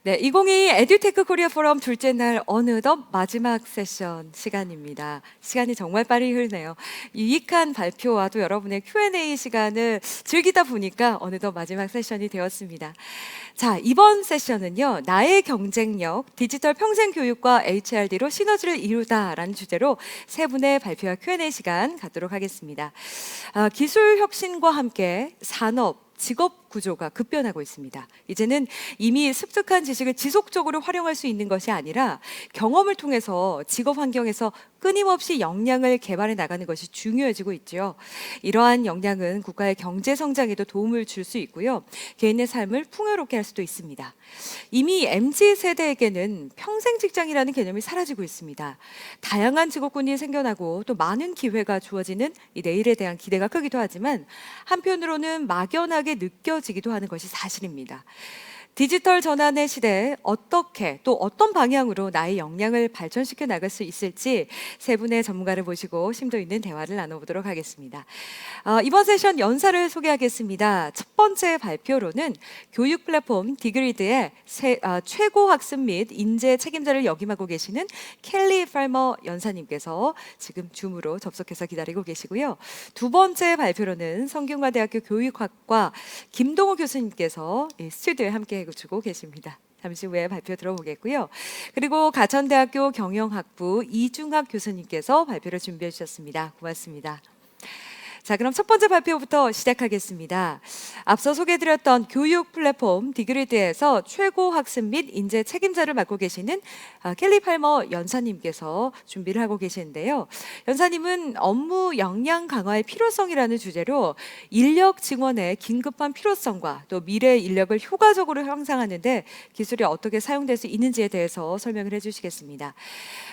네, 2022 에듀테크 코리아 포럼 둘째 날 어느덧 마지막 세션 시간입니다. 시간이 정말 빨리 흐르네요. 유익한 발표와 또 여러분의 Q&A 시간을 즐기다 보니까 어느덧 마지막 세션이 되었습니다. 자, 이번 세션은요, 나의 경쟁력, 디지털 평생 교육과 HRD로 시너지를 이루다라는 주제로 세 분의 발표와 Q&A 시간 갖도록 하겠습니다. 기술 혁신과 함께 산업, 직업 구조가 급변하고 있습니다. 이제는 이미 습득한 지식을 지속적으로 활용할 수 있는 것이 아니라 경험을 통해서 직업 환경에서 끊임없이 역량을 개발해 나가는 것이 중요해지고 있죠. 이러한 역량은 국가의 경제 성장에도 도움을 줄 수 있고요. 개인의 삶을 풍요롭게 할 수도 있습니다. 이미 MZ 세대에게는 평생 직장이라는 개념이 사라지고 있습니다. 다양한 직업군이 생겨나고 또 많은 기회가 주어지는 이 내일에 대한 기대가 크기도 하지만 한편으로는 막연하게 느껴지기도 하는 것이 사실입니다. 디지털 전환의 시대에 어떻게 또 어떤 방향으로 나의 역량을 발전시켜 나갈 수 있을지 세 분의 전문가를 모시고 심도 있는 대화를 나눠보도록 하겠습니다. 이번 세션 연사를 소개하겠습니다. 첫 번째 발표로는 교육 플랫폼 디그리드의 최고 학습 및 인재 책임자를 역임하고 계시는 켈리 팔머 연사님께서 지금 줌으로 접속해서 기다리고 계시고요. 두 번째 발표로는 성균관대학교 교육학과 김동호 교수님께서 스튜디오에 함께 해주고 계십니다. 잠시 후에 발표 들어보겠고요. 그리고 가천대학교 경영학부 이중학 교수님께서 발표를 준비해 주셨습니다. 고맙습니다. 자, 그럼 첫 번째 발표부터 시작하겠습니다. 앞서 소개해드렸던 교육 플랫폼 디그리드에서 최고 학습 및 인재 책임자를 맡고 계시는 켈리 팔머 연사님께서 준비를 하고 계시는데요. 연사님은 업무 역량 강화의 필요성이라는 주제로 인력 증원의 긴급한 필요성과 또 미래 인력을 효과적으로 향상하는 데 기술이 어떻게 사용될 수 있는지에 대해서 설명을 해주시겠습니다.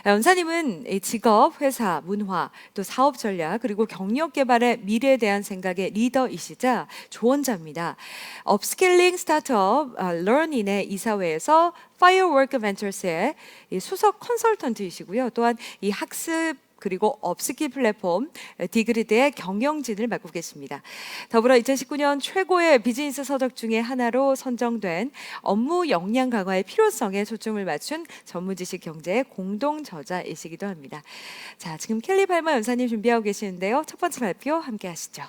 연사님은 직업, 회사, 문화, 또 사업 전략 그리고 경력 개발의 미래에 대한 생각의 리더이시자 조언자입니다. 업스킬링 스타트업 런인의 이사회에서 파이어워크 벤처스의 수석 컨설턴트이시고요. 또한 이 학습 그리고 업스킬 플랫폼 디그리드의 경영진을 맡고 계십니다. 더불어 2019년 최고의 비즈니스 서적 중에 하나로 선정된 업무 역량 강화의 필요성에 초점을 맞춘 전문지식 경제의 공동 저자이시기도 합니다. 자, 지금 켈리 팔머 연사님 준비하고 계시는데요. 첫 번째 발표 함께 하시죠.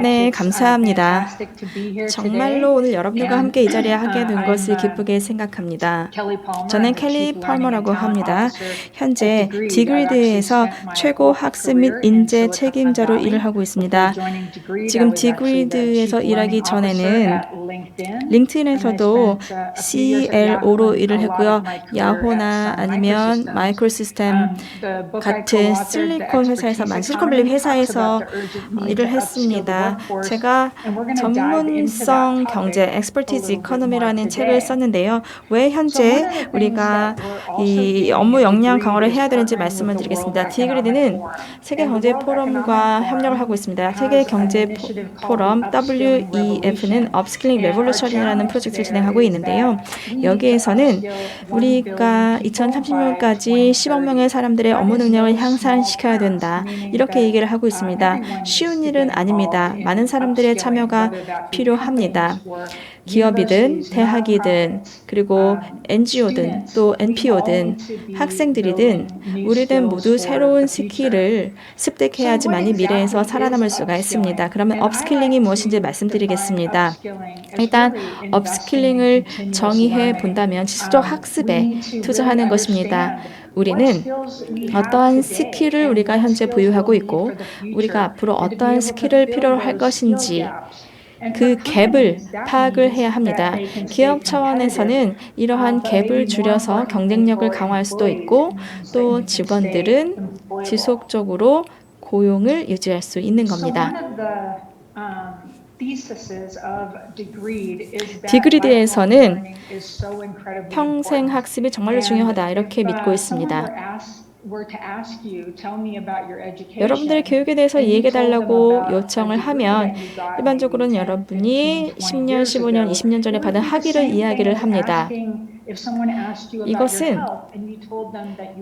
네, 감사합니다. 정말로 오늘 여러분들과 함께 이 자리에 하게 된 것을 기쁘게 생각합니다. 저는 켈리 팔머라고 합니다. 현재 디그리드에서 최고 학습 및 인재 책임자로 일을 하고 있습니다. 지금 디그리드에서 일하기 전에는 링크드인에서도 CLO로 일을 했고요. 야호나 아니면 마이크로시스템 같은 실리콘 회사에서 실리콘밸리 회사에서 일을 했습니다. 제가 전문성 경제 엑스퍼티즈 이코노미라는 책을 썼는데요. 왜 현재 우리가 이 업무 역량 강화를 해야 되는지 말씀을 드리겠습니다. 디그리드는 세계경제포럼과 협력을 하고 있습니다. 세계경제포럼 WEF는 업스킬링 레볼루션이라는 프로젝트를 진행하고 있는데요. 여기에서는 우리가 2030년까지 10억 명의 사람들의 업무 능력을 향상시켜야 된다. 이렇게 얘기를 하고 있습니다. 쉬운 일은 아닙니다. 많은 사람들의 참여가 필요합니다. 기업이든 대학이든 그리고 NGO든 또 NPO든 학생들이든 우리든 모두 새로운 스킬을 습득해야지만이 미래에서 살아남을 수가 있습니다. 그러면 업스킬링이 무엇인지 말씀드리겠습니다. 일단 업스킬링을 정의해 본다면 지속적 학습에 투자하는 것입니다. 우리는 어떠한 스킬을 우리가 현재 보유하고 있고 우리가 앞으로 어떠한 스킬을 필요로 할 것인지 그 갭을 파악을 해야 합니다. 기업 차원에서는 이러한 갭을 줄여서 경쟁력을 강화할 수도 있고 또 직원들은 지속적으로 고용을 유지할 수 있는 겁니다. 디그리드에서는 평생 학습이 정말로 중요하다 이렇게 믿고 있습니다. 여러분들의 교육에 대해서 얘기해달라고 요청을 하면 일반적으로는 여러분이 10년, 15년, 20년 전에 받은 학위를 이야기를 합니다. 이것은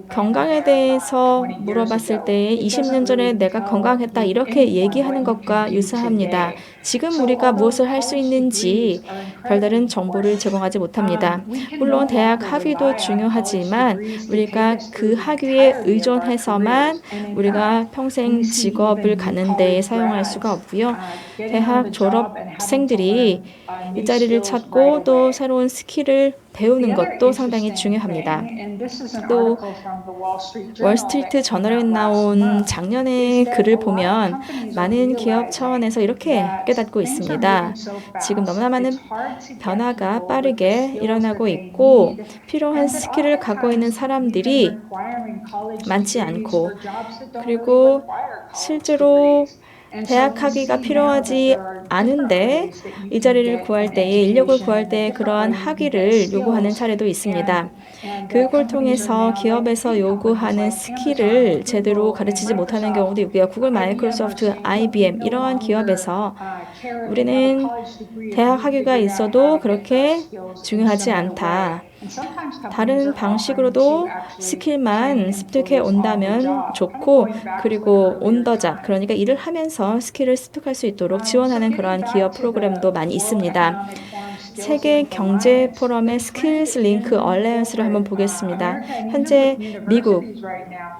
건강에 대해서 물어봤을 때 20년 전에 내가 건강했다 이렇게 얘기하는 것과 유사합니다. 지금 우리가 무엇을 할 수 있는지 별다른 정보를 제공하지 못합니다. 물론 대학 학위도 중요하지만 우리가 그 학위에 의존해서만 우리가 평생 직업을 갖는 데에 사용할 수가 없고요. 대학 졸업생들이 일자리를 찾고 또 새로운 스킬을 배우는 것도 상당히 중요합니다. 또 월스트리트 저널에 나온 작년의 글을 보면 많은 기업 차원에서 이렇게 깨닫고 있습니다. 지금 너무나 많은 변화가 빠르게 일어나고 있고 필요한 스킬을 갖고 있는 사람들이 많지 않고 그리고 실제로 대학 학위가 필요하지 않은데 이 자리를 구할 때에 인력을 구할 때 그러한 학위를 요구하는 사례도 있습니다. 교육을 통해서 기업에서 요구하는 스킬을 제대로 가르치지 못하는 경우도 있고요. 구글, 마이크로소프트, IBM 이러한 기업에서 우리는 대학 학위가 있어도 그렇게 중요하지 않다. 다른 방식으로도 스킬만 습득해 온다면 좋고 그리고 온더잡 그러니까 일을 하면서 스킬을 습득할 수 있도록 지원하는 그러한 기업 프로그램도 많이 있습니다. 세계 경제 포럼의 스킬스 링크 얼라이언스를 한번 보겠습니다. 현재 미국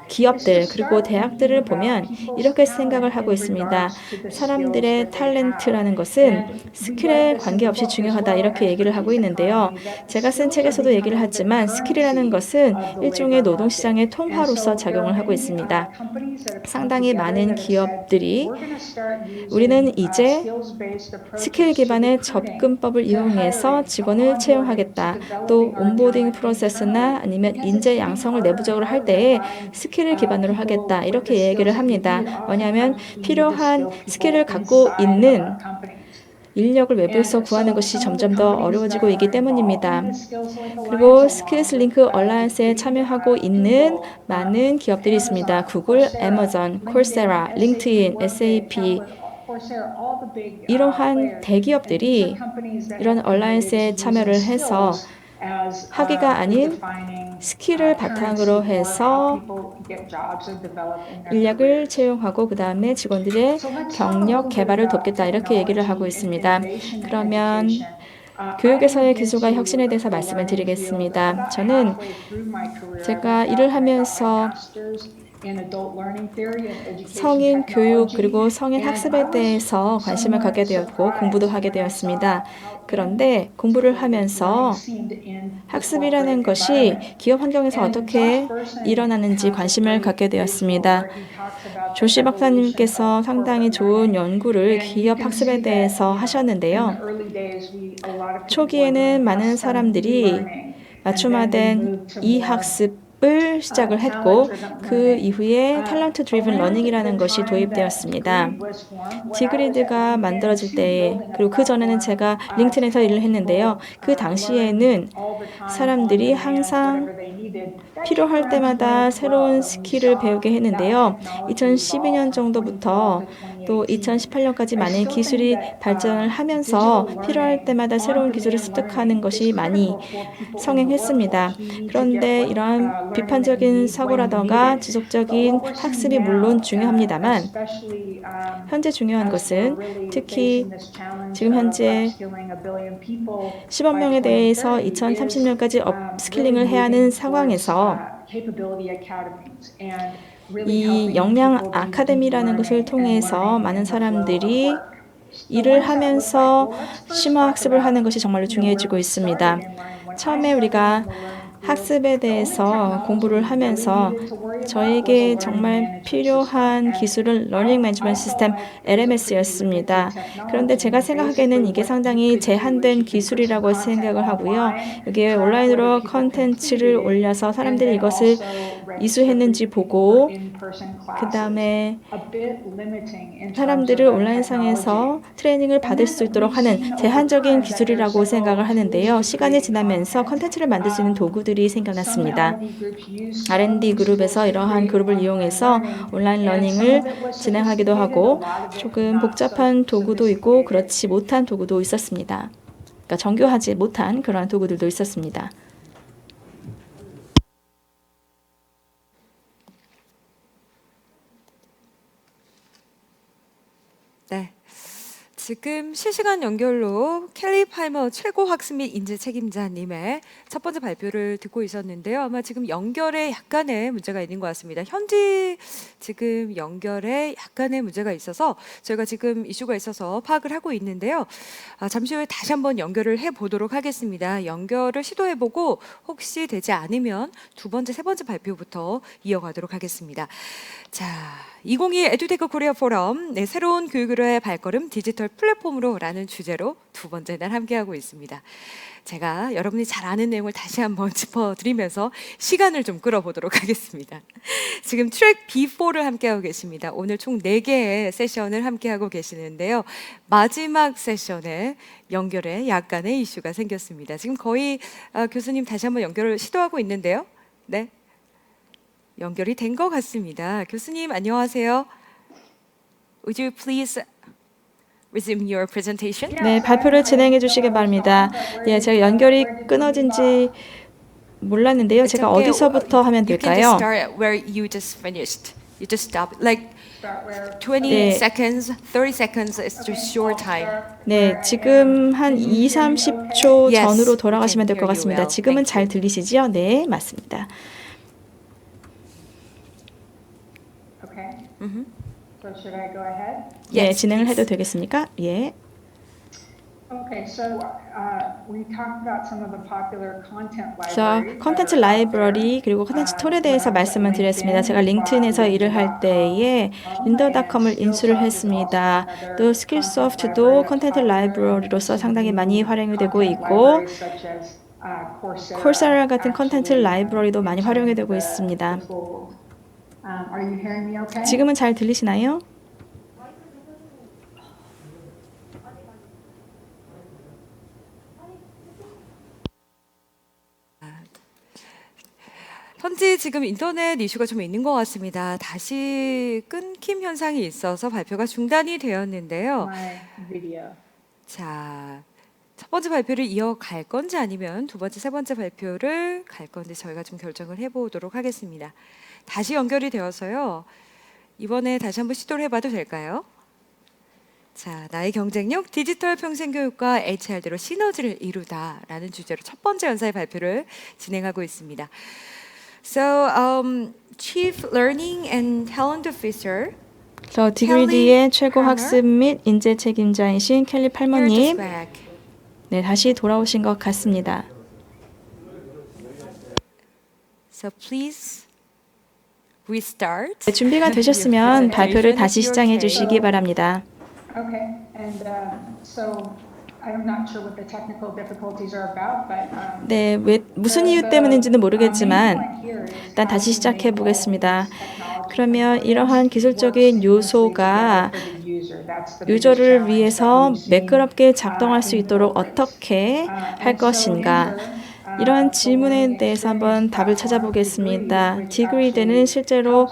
기업들 그리고 대학들을 보면 이렇게 생각을 하고 있습니다. 사람들의 탤런트라는 것은 스킬에 관계없이 중요하다 이렇게 얘기를 하고 있는데요. 제가 쓴 책에서도 얘기를 하지만 스킬이라는 것은 일종의 노동시장의 통화로서 작용을 하고 있습니다. 상당히 많은 기업들이 우리는 이제 스킬 기반의 접근법을 이용해서 직원을 채용하겠다. 또 온보딩 프로세스나 아니면 인재 양성을 내부적으로 할 때에 스킬을 기반으로 하겠다. 이렇게 얘기를 합니다. 뭐냐면 필요한 스킬을 갖고 있는 인력을 외부에서 구하는 것이 점점 더 어려워지고 있기 때문입니다. 그리고 스킬스 링크 얼라이언스에 참여하고 있는 많은 기업들이 있습니다. 구글, 애마존, 콜세라, 링크드인, SAP 이러한 대기업들이 이런 얼라이언스에 참여를 해서 학위가 아닌 스킬을 바탕으로 해서 인력을 채용하고 그 다음에 직원들의 경력 개발을 돕겠다 이렇게 얘기를 하고 있습니다. 그러면 교육에서의 기술과 혁신에 대해서 말씀을 드리겠습니다. 저는 제가 일을 하면서 성인 교육 그리고 성인 학습에 대해서 관심을 갖게 되었고 공부도 하게 되었습니다. 그런데 공부를 하면서 학습이라는 것이 기업 환경에서 어떻게 일어나는지 관심을 갖게 되었습니다. 조시 박사님께서 상당히 좋은 연구를 기업 학습에 대해서 하셨는데요. 초기에는 많은 사람들이 맞춤화된 이학습 을 시작을 했고 그 이후에 탤런트 드리븐 러닝이라는 것이 도입되었습니다. 디그리드가 만들어질 때 그리고 그 전에는 제가 링크드인에서 일을 했는데요. 그 당시에는 사람들이 항상 필요할 때마다 새로운 스킬을 배우게 했는데요. 2012년 정도부터 또 2018년까지 많은 기술이 발전을 하면서 필요할 때마다 새로운 기술을 습득하는 것이 많이 성행했습니다. 그런데 이러한 비판적인 사고라던가 지속적인 학습이 물론 중요합니다만 현재 중요한 것은 특히 지금 현재 10억 명에 대해서 2030년까지 업스킬링을 해야 하는 상황에서 이 역량 아카데미라는 것을 통해서 많은 사람들이 일을 하면서 심화학습을 하는 것이 정말로 중요해지고 있습니다. 처음에 우리가 학습에 대해서 공부를 하면서 저에게 정말 필요한 기술은 러닝 매니지먼트 시스템 LMS였습니다. 그런데 제가 생각하기에는 이게 상당히 제한된 기술이라고 생각을 하고요. 여기에 온라인으로 컨텐츠를 올려서 사람들이 이것을 이수했는지 보고 그 다음에 사람들을 온라인상에서 트레이닝을 받을 수 있도록 하는 제한적인 기술이라고 생각을 하는데요. 시간이 지나면서 컨텐츠를 만들 수 있는 도구들이 생겨났습니다. R&D 그룹에서 이러한 그룹을 이용해서 온라인 러닝을 진행하기도 하고 조금 복잡한 도구도 있고 그렇지 못한 도구도 있었습니다. 그러니까 정교하지 못한 그러한 도구들도 있었습니다. 네. 지금 실시간 연결로 켈리 팔머 최고 학습 및 인재 책임자님의 첫 번째 발표를 듣고 있었는데요. 아마 지금 연결에 약간의 문제가 있는 것 같습니다. 현지 지금 연결에 약간의 문제가 있어서 저희가 지금 이슈가 있어서 파악을 하고 있는데요. 잠시 후에 다시 한번 연결을 해보도록 하겠습니다. 연결을 시도해보고 혹시 되지 않으면 두 번째, 세 번째 발표부터 이어가도록 하겠습니다. 자, 2022 에듀테크 코리아 포럼 네, 새로운 교육으로의 발걸음 디지털 플랫폼으로 라는 주제로 두 번째 날 함께하고 있습니다. 제가 여러분이 잘 아는 내용을 다시 한번 짚어드리면서 시간을 좀 끌어보도록 하겠습니다. 지금 트랙 B4를 함께하고 계십니다. 오늘 총 4개의 세션을 함께하고 계시는데요. 마지막 세션에 연결에 약간의 이슈가 생겼습니다. 지금 거의 교수님 다시 한번 연결을 시도하고 있는데요. 네. 연결이 된 것 같습니다. 교수님 안녕하세요. Would you please resume your presentation? 네, 발표를 진행해 주시기 바랍니다. 예, 제가 연결이 끊어진지 몰랐는데요. It's 제가 okay. 어디서부터 하면 You can just 될까요? start where you just finished. You just stop. Like 20 네. seconds, 30 seconds is just short time. 네, 지금 한 2, 30초 Yes, 전으로 we 돌아가시면 can 될 것 hear you 같습니다. well. 지금은 Thank 잘 you. 들리시죠? 네, 맞습니다. So should I go ahead? 네, Yes, 진행을 please. 해도 되겠습니까? 예. Okay, so we talked about some of the popular content 그래서 libraries. 컨텐츠 라이브러리 그리고 컨텐츠 툴에 대해서 말씀을 드렸습니다. 제가 링크인에서 일을 할 때에 린더닷컴을 인수를 했습니다. 또 스킬소프트도 컨텐츠 라이브러리로서 상당히 많이 활용이 되고 있고 콜세라 같은 컨텐츠 라이브러리도 많이 활용이 되고 있습니다. Are you hearing me okay? 지금은 잘 들리시나요? 현재 지금 인터넷 이슈가 좀 있는 것 같습니다. 다시 끊김 현상이 있어서 발표가 중단이 되었는데요. My video. 자, 첫 번째 발표를 이어갈 건지 아니면 두 번째, 세 번째 발표를 갈 건지 저희가 좀 결정을 해보도록 하겠습니다. 다시 연결이 되어서요. 이번에 다시 한번 시도를 해봐도 될까요? 자, 나의 경쟁력, 디지털 평생교육과 HRD로 시너지를 이루다라는 주제로 첫 번째 연사의 발표를 진행하고 있습니다. So, Chief Learning and Talent Officer, 저 디그리디의 최고 학습 및 인재 책임자이신 켈리 here to 팔머님, back. 네, 다시 돌아오신 것 같습니다. So please restart. 네, 준비가 되셨으면 발표를 다시 시작해 주시기 바랍니다. Okay, and so I'm not sure what the technical difficulties are about, but 네, 왜 무슨 이유 때문인지는 모르겠지만 일단 다시 시작해 보겠습니다. 그러면 이러한 기술적인 요소가 유저를 위해서 매끄럽게 작동할 수 있도록 어떻게 할 것인가? 이러한 질문에 대해서 한번 답을 찾아보겠습니다. 디그리드는 실제로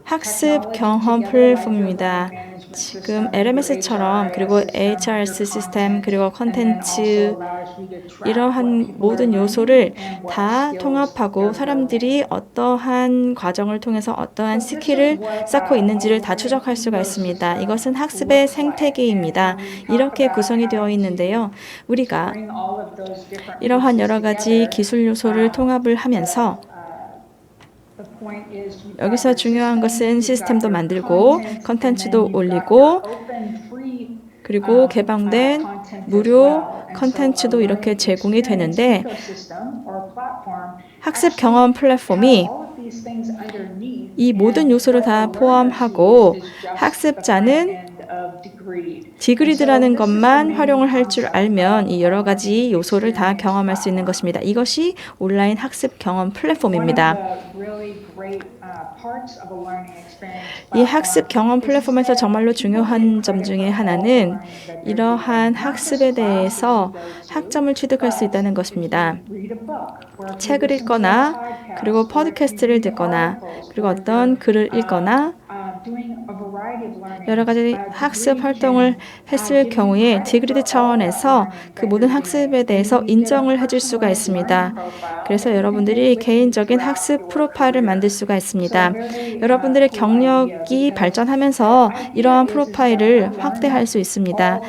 학습 경험 플랫폼입니다. 지금 LMS처럼 그리고 HRS 시스템 그리고 컨텐츠 이러한 모든 요소를 다 통합하고 사람들이 어떠한 과정을 통해서 어떠한 스킬을 쌓고 있는지를 다 추적할 수가 있습니다. 이것은 학습의 생태계입니다. 이렇게 구성이 되어 있는데요. 우리가 이러한 여러 가지 기술 요소를 통합을 하면서 여기서 중요한 것은 시스템도 만들고 컨텐츠도 올리고 그리고 개방된 무료 컨텐츠도 이렇게 제공이 되는데 학습 경험 플랫폼이 이 모든 요소를 다 포함하고 학습자는 디그리드라는 것만 활용을 할 줄 알면 이 여러 가지 요소를 다 경험할 수 있는 것입니다. 이것이 온라인 학습 경험 플랫폼입니다. 이 학습 경험 플랫폼에서 정말로 중요한 점 중에 하나는 이러한 학습에 대해서 학점을 취득할 수 있다는 것입니다. 책을 읽거나 그리고 팟캐스트를 듣거나 그리고 어떤 글을 읽거나 여러 가지 학습 활동을 했을 경우에 디그리드 차원에서 그 모든 학습에 대해서 인정을 해줄 수가 있습니다. 그래서 여러분들이 개인적인 학습 프로파일을 만들 수가 있습니다. 여러분들의 경력이 발전하면서 이러한 프로파일을 확대할 수 있습니다.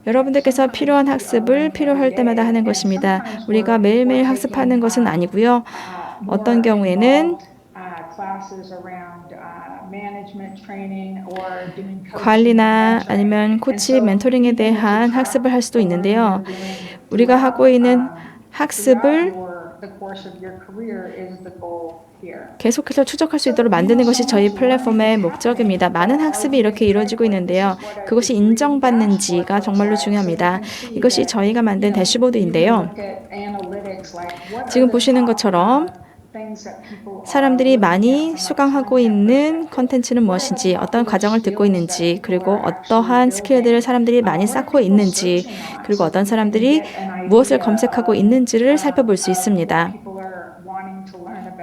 여러분들께서 필요한 학습을 필요할 때마다 하는 것입니다. 우리가 매일매일 학습하는 것은 아니고요. 어떤 경우에는 관리나 아니면 코치, 멘토링에 대한 학습을 할 수도 있는데요. 우리가 하고 있는 학습을 계속해서 추적할 수 있도록 만드는 것이 저희 플랫폼의 목적입니다. 많은 학습이 이렇게 이루어지고 있는데요. 그것이 인정받는지가 정말로 중요합니다. 이것이 저희가 만든 대시보드인데요. 지금 보시는 것처럼 사람들이 많이 수강하고 있는 컨텐츠는 무엇인지, 어떤 과정을 듣고 있는지, 그리고 어떠한 스킬들을 사람들이 많이 쌓고 있는지, 그리고 어떤 사람들이 무엇을 검색하고 있는지를 살펴볼 수 있습니다.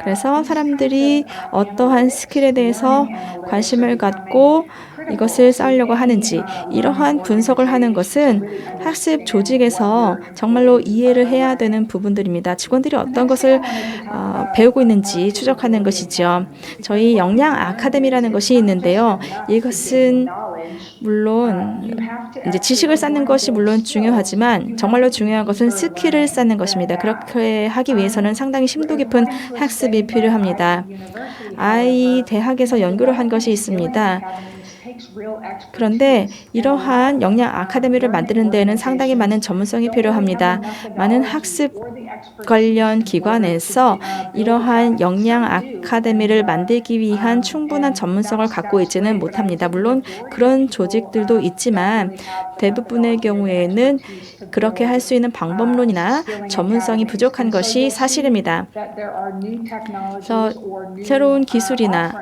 그래서 사람들이 어떠한 스킬에 대해서 관심을 갖고 이것을 쌓으려고 하는지, 이러한 분석을 하는 것은 학습 조직에서 정말로 이해를 해야 되는 부분들입니다. 직원들이 어떤 것을 배우고 있는지 추적하는 것이죠. 저희 역량 아카데미라는 것이 있는데요. 이것은 물론 이제 지식을 쌓는 것이 물론 중요하지만 정말로 중요한 것은 스킬을 쌓는 것입니다. 그렇게 하기 위해서는 상당히 심도 깊은 학습이 필요합니다. 대학에서 연구를 한 것이 있습니다. 그런데 이러한 역량 아카데미를 만드는 데에는 상당히 많은 전문성이 필요합니다. 많은 학습 관련 기관에서 이러한 역량 아카데미를 만들기 위한 충분한 전문성을 갖고 있지는 못합니다. 물론 그런 조직들도 있지만 대부분의 경우에는 그렇게 할 수 있는 방법론이나 전문성이 부족한 것이 사실입니다. 그래서 새로운 기술이나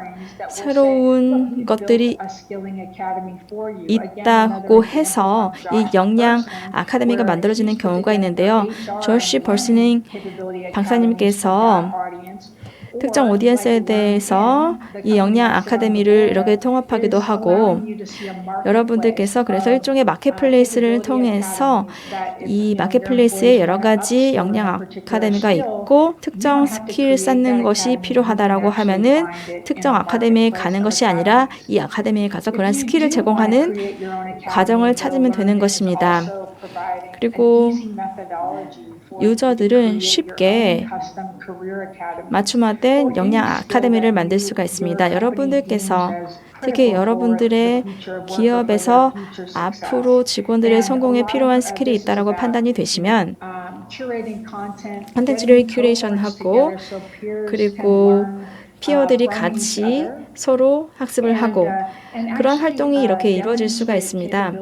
새로운 것들이 있다고 해서 이 역량 아카데미가 만들어지는 경우가 있는데요. 조시 벌스닝 박사님께서 특정 오디언스에 대해서 이 역량 아카데미를 이렇게 통합하기도 하고 여러분들께서 그래서 일종의 마켓플레이스를 통해서 이 마켓플레이스에 여러 가지 역량 아카데미가 있고 특정 스킬 쌓는 것이 필요하다라고 하면은 특정 아카데미에 가는 것이 아니라 이 아카데미에 가서 그런 스킬을 제공하는 과정을 찾으면 되는 것입니다. 그리고 유저들은 쉽게 맞춤화된 역량 아카데미를 만들 수가 있습니다. 여러분들께서 특히 여러분들의 기업에서 앞으로 직원들의 성공에 필요한 스킬이 있다고 판단이 되시면 콘텐츠를 큐레이션하고 그리고 피어들이 같이 서로 학습을 하고 그런 활동이 이렇게 이루어질 수가 있습니다.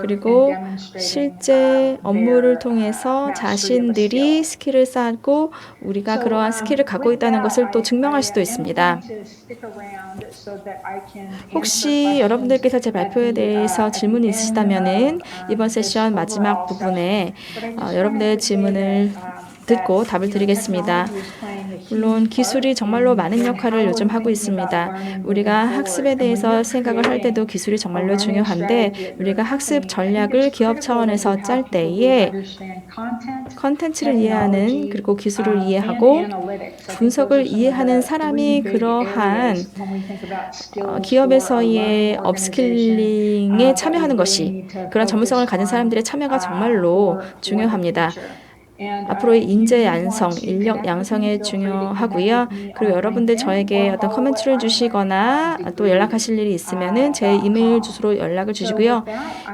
그리고 실제 업무를 통해서 자신들이 스킬을 쌓고 우리가 그러한 스킬을 갖고 있다는 것을 또 증명할 수도 있습니다. 혹시 여러분들께서 제 발표에 대해서 질문이 있으시다면 이번 세션 마지막 부분에 여러분들의 질문을 듣고 답을 드리겠습니다. 물론 기술이 정말로 많은 역할을 요즘 하고 있습니다. 우리가 학습에 대해서 생각을 할 때도 기술이 정말로 중요한데 우리가 학습 전략을 기업 차원에서 짤 때에 컨텐츠를 이해하는 그리고 기술을 이해하고 분석을 이해하는 사람이 그러한 기업에서의 업스킬링에 참여하는 것이 그런 전문성을 가진 사람들의 참여가 정말로 중요합니다. 앞으로의 인재 양성, 인력 양성에 중요하고요. 그리고 여러분들 저에게 어떤 커멘트를 주시거나 또 연락하실 일이 있으면은 제 이메일 주소로 연락을 주시고요.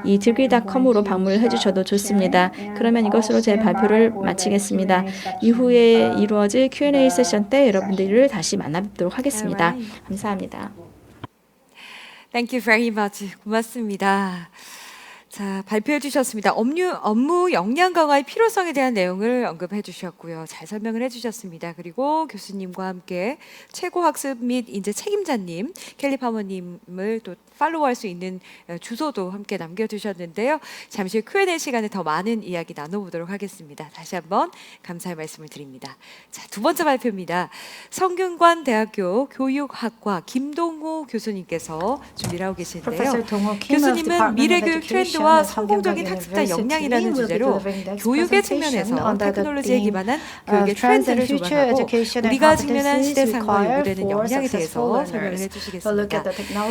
이 디그리.com으로 방문을 해주셔도 좋습니다. 그러면 이것으로 제 발표를 마치겠습니다. 이후에 이루어질 Q&A 세션 때 여러분들을 다시 만나뵙도록 하겠습니다. 감사합니다. Thank you very much. 고맙습니다. 자, 발표해 주셨습니다. 업무 역량 강화의 필요성에 대한 내용을 언급해 주셨고요. 잘 설명을 해 주셨습니다. 그리고 교수님과 함께 최고 학습 및 인재 책임자님, 켈리 파머님을 또 팔로우할 수 있는 주소도 함께 남겨주셨는데요. 잠시 후 Q&A 시간에 더 많은 이야기 나눠보도록 하겠습니다. 다시 한번 감사의 말씀을 드립니다. 자, 두 번째 발표입니다. 성균관대학교 교육학과 김동호 교수님께서 준비를 하고 계신데요. 교수님은 미래교육 트렌드와 성공적인 학습자 역량이라는 주제로 교육의 측면에서 테크놀로지에 기반한 교육의 트렌드를 조망하고 우리가 직면한 시대 상황에 요구되는 역량에 대해서 설명을 해주시겠습니다.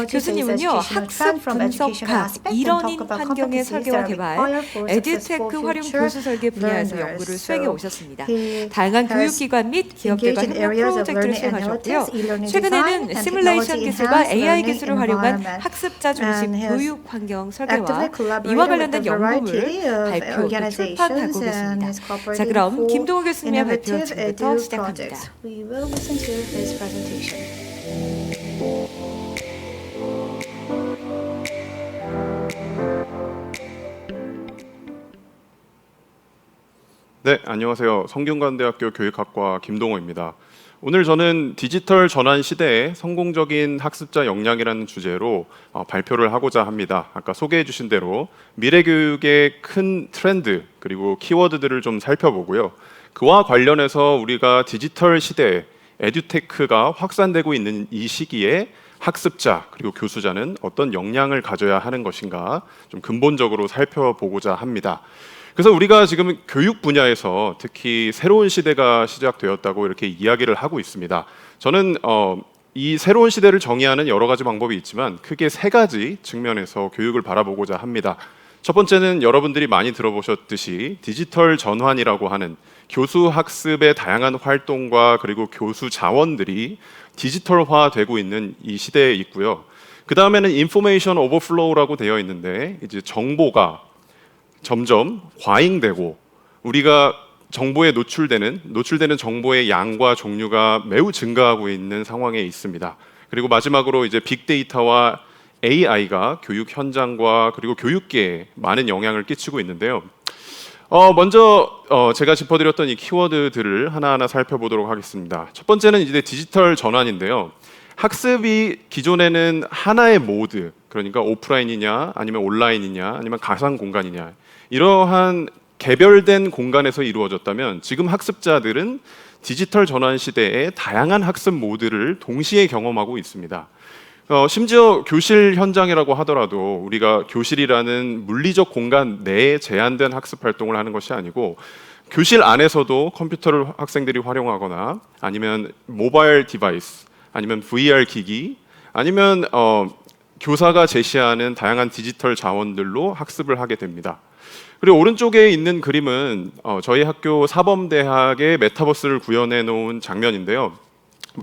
교수님은요, 학습 분석학, 일원인 환경의 설계와 개발, 에듀테크 활용 교수 설계 분야에서 연구를 수행해 오셨습니다. 다양한 교육기관 및 기업들과 협력 프로젝트를 수행하셨고요. 최근에는 시뮬레이션 기술과 AI 기술을 활용한 학습자 중심 교육 환경 설계와 이와 관련된 연구물 발표, 출판하고 계십니다. 자, 그럼 김동호 교수님의 발표 지금부터 시작합니다. 네, 안녕하세요. 성균관대학교 교육학과 김동호입니다. 오늘 저는 디지털 전환 시대에 성공적인 학습자 역량이라는 주제로 발표를 하고자 합니다. 아까 소개해 주신 대로 미래 교육의 큰 트렌드 그리고 키워드들을 좀 살펴보고요. 그와 관련해서 우리가 디지털 시대에 에듀테크가 확산되고 있는 이 시기에 학습자 그리고 교수자는 어떤 역량을 가져야 하는 것인가 좀 근본적으로 살펴보고자 합니다. 그래서 우리가 지금 교육 분야에서 특히 새로운 시대가 시작되었다고 이렇게 이야기를 하고 있습니다. 저는 이 새로운 시대를 정의하는 여러 가지 방법이 있지만 크게 세 가지 측면에서 교육을 바라보고자 합니다. 첫 번째는 여러분들이 많이 들어보셨듯이 디지털 전환이라고 하는 교수 학습의 다양한 활동과 그리고 교수 자원들이 디지털화되고 있는 이 시대에 있고요. 그 다음에는 인포메이션 오버플로우라고 되어 있는데 이제 정보가 점점 과잉되고 우리가 정보에 노출되는 정보의 양과 종류가 매우 증가하고 있는 상황에 있습니다. 그리고 마지막으로 이제 빅데이터와 AI가 교육 현장과 그리고 교육계에 많은 영향을 끼치고 있는데요. 먼저 제가 짚어드렸던 이 키워드들을 하나하나 살펴보도록 하겠습니다. 첫 번째는 이제 디지털 전환인데요. 학습이 기존에는 하나의 모드, 그러니까 오프라인이냐 아니면 온라인이냐 아니면 가상 공간이냐 이러한 개별된 공간에서 이루어졌다면 지금 학습자들은 디지털 전환 시대에 다양한 학습 모드를 동시에 경험하고 있습니다. 심지어 교실 현장이라고 하더라도 우리가 교실이라는 물리적 공간 내에 제한된 학습 활동을 하는 것이 아니고 교실 안에서도 컴퓨터를 학생들이 활용하거나 아니면 모바일 디바이스 아니면 VR 기기 아니면 교사가 제시하는 다양한 디지털 자원들로 학습을 하게 됩니다. 그리고 오른쪽에 있는 그림은 저희 학교 사범대학의 메타버스를 구현해 놓은 장면인데요.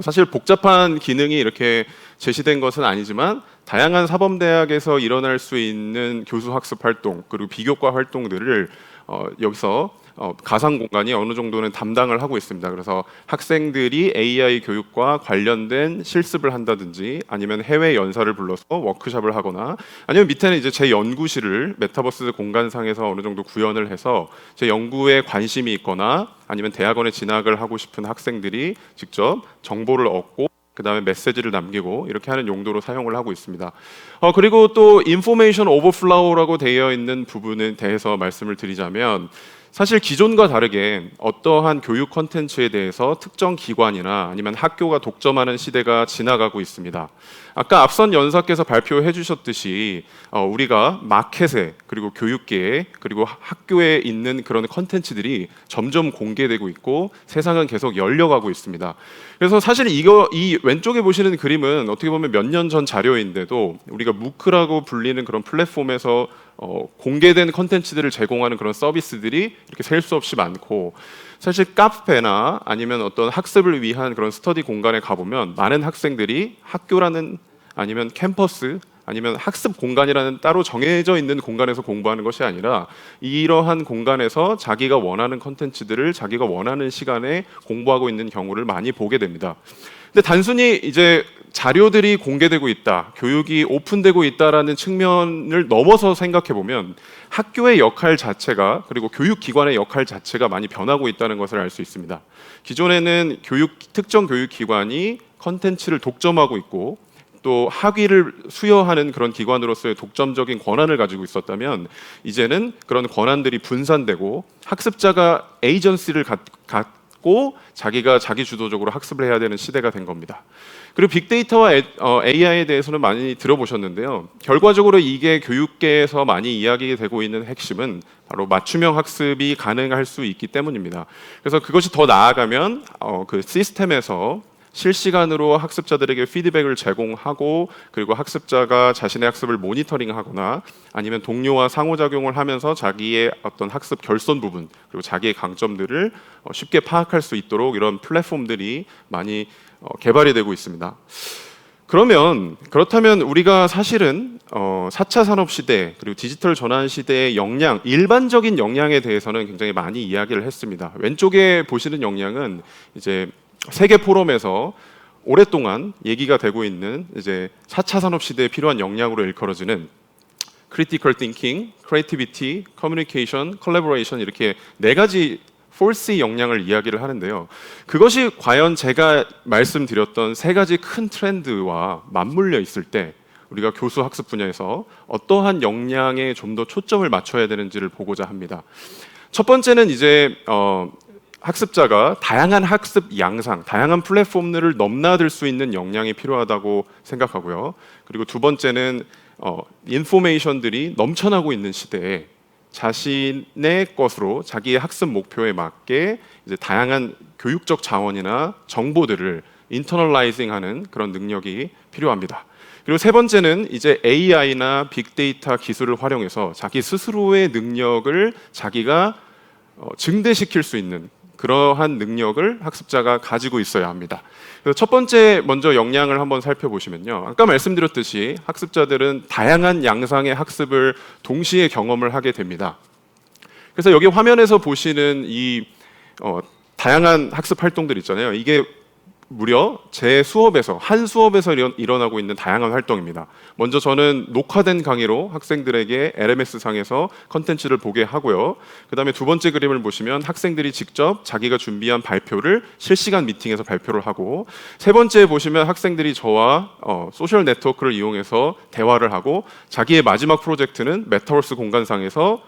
사실 복잡한 기능이 이렇게 제시된 것은 아니지만 다양한 사범대학에서 일어날 수 있는 교수 학습 활동 그리고 비교과 활동들을 여기서 가상 공간이 어느 정도는 담당을 하고 있습니다. 그래서 학생들이 AI 교육과 관련된 실습을 한다든지 아니면 해외 연사를 불러서 워크숍을 하거나 아니면 밑에는 이제 제 연구실을 메타버스 공간상에서 어느 정도 구현을 해서 제 연구에 관심이 있거나 아니면 대학원에 진학을 하고 싶은 학생들이 직접 정보를 얻고 그 다음에 메시지를 남기고 이렇게 하는 용도로 사용을 하고 있습니다. 그리고 또 인포메이션 오버플로우라고 되어 있는 부분에 대해서 말씀을 드리자면 사실 기존과 다르게 어떠한 교육 콘텐츠에 대해서 특정 기관이나 아니면 학교가 독점하는 시대가 지나가고 있습니다. 아까 앞선 연사께서 발표해 주셨듯이 우리가 마켓에 그리고 교육계에 그리고 학교에 있는 그런 콘텐츠들이 점점 공개되고 있고 세상은 계속 열려가고 있습니다. 그래서 사실 이 왼쪽에 보시는 그림은 어떻게 보면 몇 년 전 자료인데도 우리가 무크라고 불리는 그런 플랫폼에서 공개된 콘텐츠들을 제공하는 그런 서비스들이 이렇게 셀 수 없이 많고 사실 카페나 아니면 어떤 학습을 위한 그런 스터디 공간에 가보면 많은 학생들이 학교라는 아니면 캠퍼스 아니면 학습 공간이라는 따로 정해져 있는 공간에서 공부하는 것이 아니라 이러한 공간에서 자기가 원하는 콘텐츠들을 자기가 원하는 시간에 공부하고 있는 경우를 많이 보게 됩니다. 근데 단순히 이제 자료들이 공개되고 있다, 교육이 오픈되고 있다라는 측면을 넘어서 생각해 보면 학교의 역할 자체가 그리고 교육기관의 역할 자체가 많이 변하고 있다는 것을 알 수 있습니다. 기존에는 특정 교육기관이 컨텐츠를 독점하고 있고 또 학위를 수여하는 그런 기관으로서의 독점적인 권한을 가지고 있었다면 이제는 그런 권한들이 분산되고 학습자가 에이전시를 갖고 자기가 자기 주도적으로 학습을 해야 되는 시대가 된 겁니다. 그리고 빅데이터와 AI에 대해서는 많이 들어보셨는데요. 결과적으로 이게 교육계에서 많이 이야기되고 있는 핵심은 바로 맞춤형 학습이 가능할 수 있기 때문입니다. 그래서 그것이 더 나아가면 그 시스템에서 실시간으로 학습자들에게 피드백을 제공하고 그리고 학습자가 자신의 학습을 모니터링하거나 아니면 동료와 상호작용을 하면서 자기의 어떤 학습 결손 부분 그리고 자기의 강점들을 쉽게 파악할 수 있도록 이런 플랫폼들이 많이 개발이 되고 있습니다. 그렇다면 우리가 사실은 4차 산업 시대 그리고 디지털 전환 시대의 역량, 일반적인 역량에 대해서는 굉장히 많이 이야기를 했습니다. 왼쪽에 보시는 역량은 이제 세계 포럼에서 오랫동안 얘기가 되고 있는 이제 4차 산업 시대에 필요한 역량으로 일컬어지는 critical thinking, creativity, communication, collaboration 이렇게 4가지 4C 역량을 이야기를 하는데요. 그것이 과연 제가 말씀드렸던 3가지 큰 트렌드와 맞물려 있을 때 우리가 교수 학습 분야에서 어떠한 역량에 좀 더 초점을 맞춰야 되는지를 보고자 합니다. 첫 번째는 이제 학습자가 다양한 학습 양상, 다양한 플랫폼들을 넘나들 수 있는 역량이 필요하다고 생각하고요. 그리고 두 번째는 인포메이션들이 넘쳐나고 있는 시대에 자신의 것으로 자기의 학습 목표에 맞게 이제 다양한 교육적 자원이나 정보들을 인터널라이징하는 그런 능력이 필요합니다. 그리고 세 번째는 이제 AI나 빅데이터 기술을 활용해서 자기 스스로의 능력을 자기가 증대시킬 수 있는 그러한 능력을 학습자가 가지고 있어야 합니다. 그래서 첫 번째 먼저 역량을 한번 살펴보시면요. 아까 말씀드렸듯이 학습자들은 다양한 양상의 학습을 동시에 경험을 하게 됩니다. 그래서 여기 화면에서 보시는 이 다양한 학습 활동들 있잖아요. 이게 무려 제 수업에서 한 수업에서 일어나고 있는 다양한 활동입니다. 먼저 저는 녹화된 강의로 학생들에게 LMS 상에서 컨텐츠를 보게 하고요. 그다음에 두 번째 그림을 보시면 학생들이 직접 자기가 준비한 발표를 실시간 미팅에서 발표를 하고 세 번째 보시면 학생들이 저와 소셜 네트워크를 이용해서 대화를 하고 자기의 마지막 프로젝트는 메타버스 공간상에서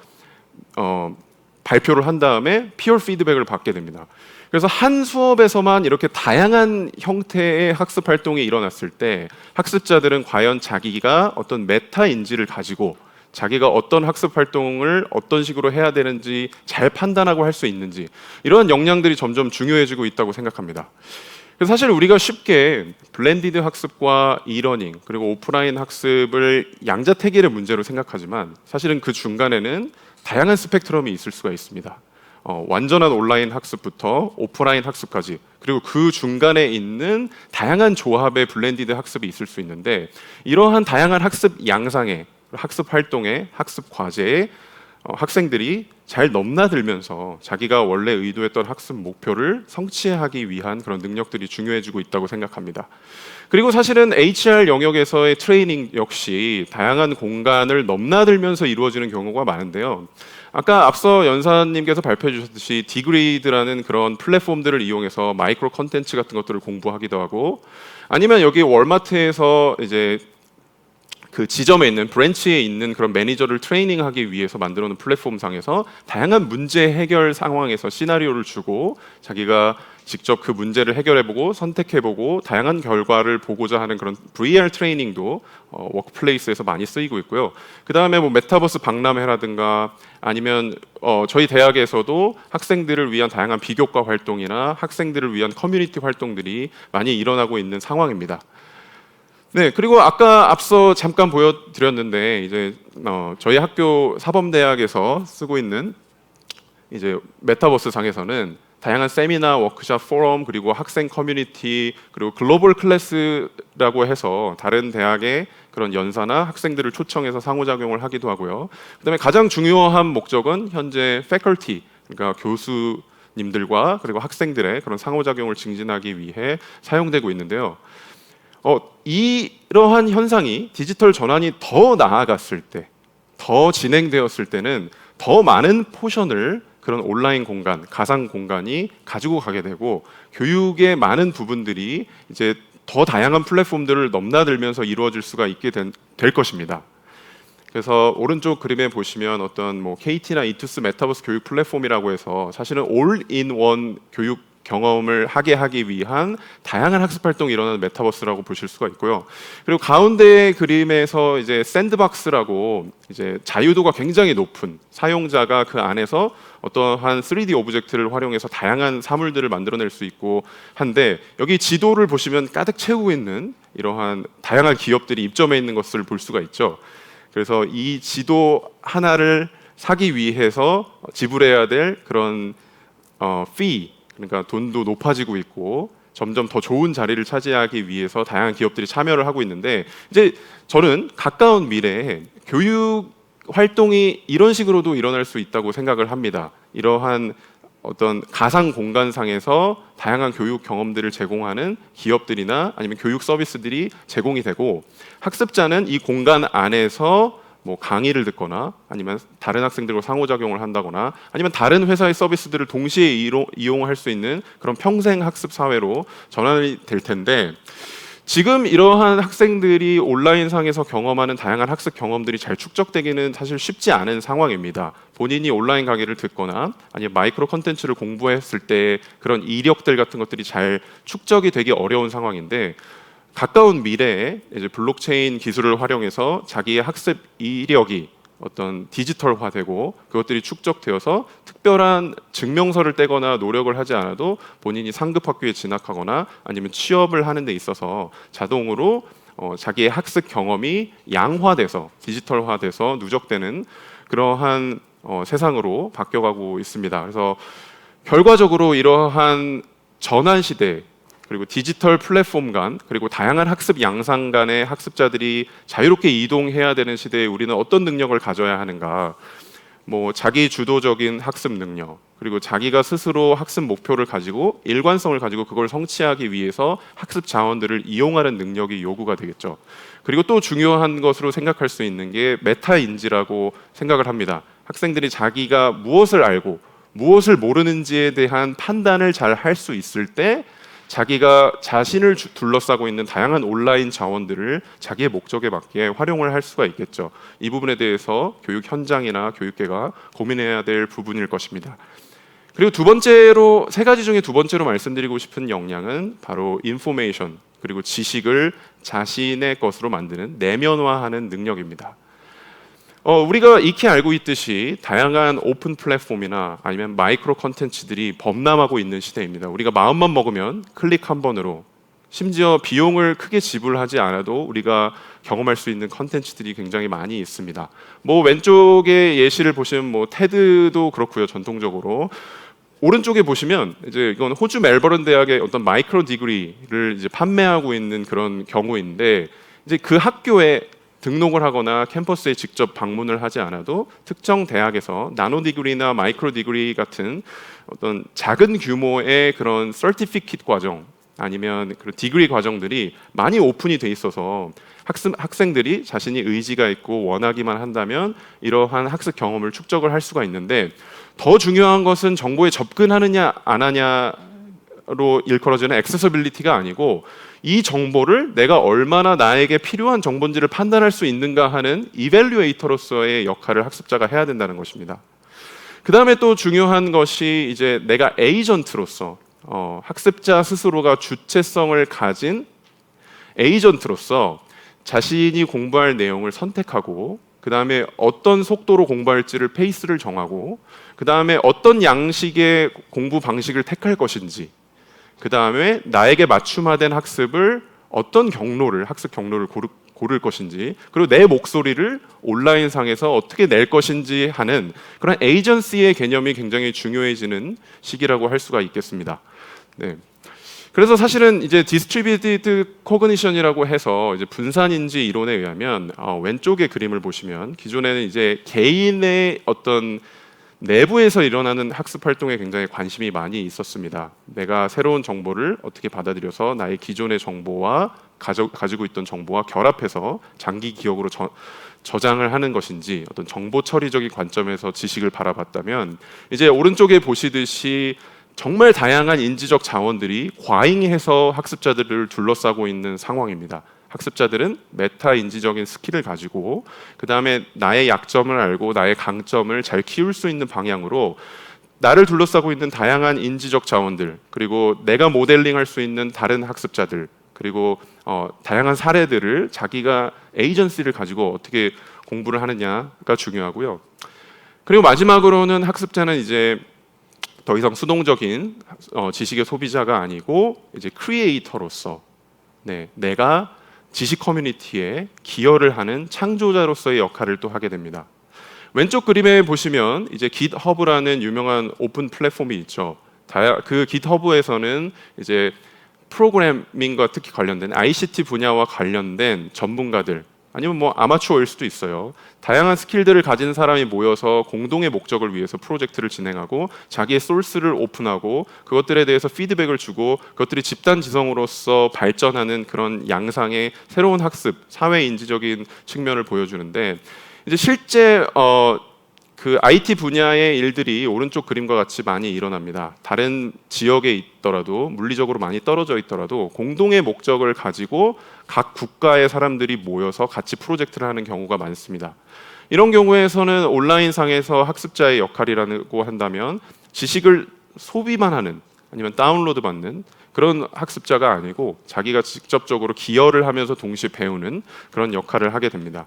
발표를 한 다음에 피어 피드백을 받게 됩니다. 그래서 한 수업에서만 이렇게 다양한 형태의 학습 활동이 일어났을 때 학습자들은 과연 자기가 어떤 메타 인지를 가지고 자기가 어떤 학습 활동을 어떤 식으로 해야 되는지 잘 판단하고 할 수 있는지 이러한 역량들이 점점 중요해지고 있다고 생각합니다. 그래서 사실 우리가 쉽게 블렌디드 학습과 이러닝 그리고 오프라인 학습을 양자택일의 문제로 생각하지만 사실은 그 중간에는 다양한 스펙트럼이 있을 수가 있습니다. 완전한 온라인 학습부터 오프라인 학습까지 그리고 그 중간에 있는 다양한 조합의 블렌디드 학습이 있을 수 있는데 이러한 다양한 학습 양상의 학습 활동의 학습 과제에 학생들이 잘 넘나들면서 자기가 원래 의도했던 학습 목표를 성취하기 위한 그런 능력들이 중요해지고 있다고 생각합니다. 그리고 사실은 HR 영역에서의 트레이닝 역시 다양한 공간을 넘나들면서 이루어지는 경우가 많은데요. 아까 앞서 연사님께서 발표해 주셨듯이 디그리드라는 그런 플랫폼들을 이용해서 마이크로 컨텐츠 같은 것들을 공부하기도 하고 아니면 여기 월마트에서 이제 그 지점에 있는 브랜치에 있는 그런 매니저를 트레이닝하기 위해서 만들어 놓은 플랫폼 상에서 다양한 문제 해결 상황에서 시나리오를 주고 자기가 직접 그 문제를 해결해보고 선택해보고 다양한 결과를 보고자 하는 그런 VR 트레이닝도 워크플레이스에서 많이 쓰이고 있고요. 그 다음에 뭐 메타버스 박람회라든가 아니면 저희 대학에서도 학생들을 위한 다양한 비교과 활동이나 학생들을 위한 커뮤니티 활동들이 많이 일어나고 있는 상황입니다. 네, 그리고 아까 앞서 잠깐 보여드렸는데 이제 저희 학교 사범대학에서 쓰고 있는 이제 메타버스 상에서는 다양한 세미나, 워크숍, 포럼 그리고 학생 커뮤니티 그리고 글로벌 클래스라고 해서 다른 대학의 그런 연사나 학생들을 초청해서 상호작용을 하기도 하고요. 그다음에 가장 중요한 목적은 현재 faculty 그러니까 교수님들과 그리고 학생들의 그런 상호작용을 증진하기 위해 사용되고 있는데요. 이러한 현상이 디지털 전환이 더 나아갔을 때, 더 진행되었을 때는 더 많은 포션을 그런 온라인 공간, 가상 공간이 가지고 가게 되고 교육의 많은 부분들이 이제 더 다양한 플랫폼들을 넘나들면서 이루어질 수가 있게 될 것입니다. 그래서 오른쪽 그림에 보시면 어떤 뭐 KT나 이투스 메타버스 교육 플랫폼이라고 해서 사실은 올인원 교육 경험을 하기 위한 다양한 학습 활동이 일어나는 메타버스라고 보실 수가 있고요. 그리고 가운데 그림에서 이제 샌드박스라고 이제 자유도가 굉장히 높은 사용자가 그 안에서 어떠한 3D 오브젝트를 활용해서 다양한 사물들을 만들어낼 수 있고 한데 여기 지도를 보시면 가득 채우고 있는 이러한 다양한 기업들이 입점해 있는 것을 볼 수가 있죠. 그래서 이 지도 하나를 사기 위해서 지불해야 될 그런 fee, 그러니까 돈도 높아지고 있고 점점 더 좋은 자리를 차지하기 위해서 다양한 기업들이 참여를 하고 있는데 이제 저는 가까운 미래에 교육 활동이 이런 식으로도 일어날 수 있다고 생각을 합니다. 이러한 어떤 가상 공간상에서 다양한 교육 경험들을 제공하는 기업들이나 아니면 교육 서비스들이 제공이 되고 학습자는 이 공간 안에서 뭐 강의를 듣거나 아니면 다른 학생들과 상호작용을 한다거나 아니면 다른 회사의 서비스들을 동시에 이용할 수 있는 그런 평생 학습 사회로 전환이 될 텐데 지금 이러한 학생들이 온라인상에서 경험하는 다양한 학습 경험들이 잘 축적되기는 사실 쉽지 않은 상황입니다. 본인이 온라인 강의를 듣거나 아니면 마이크로 컨텐츠를 공부했을 때 그런 이력들 같은 것들이 잘 축적이 되기 어려운 상황인데 가까운 미래에 이제 블록체인 기술을 활용해서 자기의 학습 이력이 어떤 디지털화되고 그것들이 축적되어서 특별한 증명서를 떼거나 노력을 하지 않아도 본인이 상급 학교에 진학하거나 아니면 취업을 하는 데 있어서 자동으로 자기의 학습 경험이 양화돼서 디지털화돼서 누적되는 그러한 세상으로 바뀌어가고 있습니다. 그래서 결과적으로 이러한 전환 시대 그리고 디지털 플랫폼 간 그리고 다양한 학습 양상 간의 학습자들이 자유롭게 이동해야 되는 시대에 우리는 어떤 능력을 가져야 하는가? 뭐 자기 주도적인 학습 능력 그리고 자기가 스스로 학습 목표를 가지고 일관성을 가지고 그걸 성취하기 위해서 학습 자원들을 이용하는 능력이 요구가 되겠죠. 그리고 또 중요한 것으로 생각할 수 있는 게 메타인지라고 생각을 합니다. 학생들이 자기가 무엇을 알고 무엇을 모르는지에 대한 판단을 잘 할 수 있을 때 자기가 자신을 둘러싸고 있는 다양한 온라인 자원들을 자기의 목적에 맞게 활용을 할 수가 있겠죠. 이 부분에 대해서 교육 현장이나 교육계가 고민해야 될 부분일 것입니다. 그리고 두 번째로 세 가지 중에 두 번째로 말씀드리고 싶은 역량은 바로 인포메이션 그리고 지식을 자신의 것으로 만드는 내면화하는 능력입니다. 우리가 익히 알고 있듯이 다양한 오픈 플랫폼이나 아니면 마이크로 컨텐츠들이 범람하고 있는 시대입니다. 우리가 마음만 먹으면 클릭 한 번으로 심지어 비용을 크게 지불하지 않아도 우리가 경험할 수 있는 컨텐츠들이 굉장히 많이 있습니다. 뭐 왼쪽에 예시를 보시면 뭐 테드도 그렇고요. 전통적으로 오른쪽에 보시면 이제 이건 호주 멜버른 대학의 어떤 마이크로 디그리를 이제 판매하고 있는 그런 경우인데 이제 그 학교에 등록을 하거나 캠퍼스에 직접 방문을 하지 않아도 특정 대학에서 나노 디그리나 마이크로 디그리 같은 어떤 작은 규모의 그런 서티피킷 과정 아니면 그런 디그리 과정들이 많이 오픈이 돼 있어서 학생들이 자신이 의지가 있고 원하기만 한다면 이러한 학습 경험을 축적을 할 수가 있는데 더 중요한 것은 정보에 접근하느냐 안 하냐로 일컬어지는 액세서빌리티가 아니고 이 정보를 내가 얼마나 나에게 필요한 정보인지를 판단할 수 있는가 하는 이밸류에이터로서의 역할을 학습자가 해야 된다는 것입니다. 그 다음에 또 중요한 것이 이제 내가 에이전트로서 학습자 스스로가 주체성을 가진 에이전트로서 자신이 공부할 내용을 선택하고 그 다음에 어떤 속도로 공부할지를 페이스를 정하고 그 다음에 어떤 양식의 공부 방식을 택할 것인지 그 다음에 나에게 맞춤화된 학습을 어떤 학습 경로를 고를 것인지 그리고 내 목소리를 온라인상에서 어떻게 낼 것인지 하는 그런 에이전시의 개념이 굉장히 중요해지는 시기라고 할 수가 있겠습니다. 네. 그래서 사실은 이제 디스트리뷰티드 코그니션이라고 해서 이제 분산인지 이론에 의하면 왼쪽의 그림을 보시면 기존에는 이제 개인의 어떤 내부에서 일어나는 학습 활동에 굉장히 관심이 많이 있었습니다. 내가 새로운 정보를 어떻게 받아들여서 나의 기존의 정보와 가지고 있던 정보와 결합해서 장기 기억으로 저장을 하는 것인지, 어떤 정보 처리적인 관점에서 지식을 바라봤다면, 이제 오른쪽에 보시듯이 정말 다양한 인지적 자원들이 과잉해서 학습자들을 둘러싸고 있는 상황입니다. 학습자들은 메타 인지적인 스킬을 가지고 그 다음에 나의 약점을 알고 나의 강점을 잘 키울 수 있는 방향으로 나를 둘러싸고 있는 다양한 인지적 자원들, 그리고 내가 모델링할 수 있는 다른 학습자들, 그리고 다양한 사례들을 자기가 에이전시를 가지고 어떻게 공부를 하느냐가 중요하고요. 그리고 마지막으로는 학습자는 이제 더 이상 수동적인 지식의 소비자가 아니고 이제 크리에이터로서 내가 지식 커뮤니티에 기여를 하는 창조자로서의 역할을 또 하게 됩니다. 왼쪽 그림에 보시면 이제 GitHub라는 유명한 오픈 플랫폼이 있죠. 그 GitHub에서는 이제 프로그래밍과 특히 관련된 ICT 분야와 관련된 전문가들, 아니면 뭐 아마추어일 수도 있어요. 다양한 스킬들을 가진 사람이 모여서 공동의 목적을 위해서 프로젝트를 진행하고 자기의 소스를 오픈하고 그것들에 대해서 피드백을 주고 그것들이 집단 지성으로서 발전하는 그런 양상의 새로운 학습, 사회 인지적인 측면을 보여주는데, 이제 실제 그 IT 분야의 일들이 오른쪽 그림과 같이 많이 일어납니다. 다른 지역에 있더라도, 물리적으로 많이 떨어져 있더라도 공동의 목적을 가지고 각 국가의 사람들이 모여서 같이 프로젝트를 하는 경우가 많습니다. 이런 경우에서는 온라인상에서 학습자의 역할이라고 한다면 지식을 소비만 하는, 아니면 다운로드 받는 그런 학습자가 아니고 자기가 직접적으로 기여를 하면서 동시에 배우는 그런 역할을 하게 됩니다.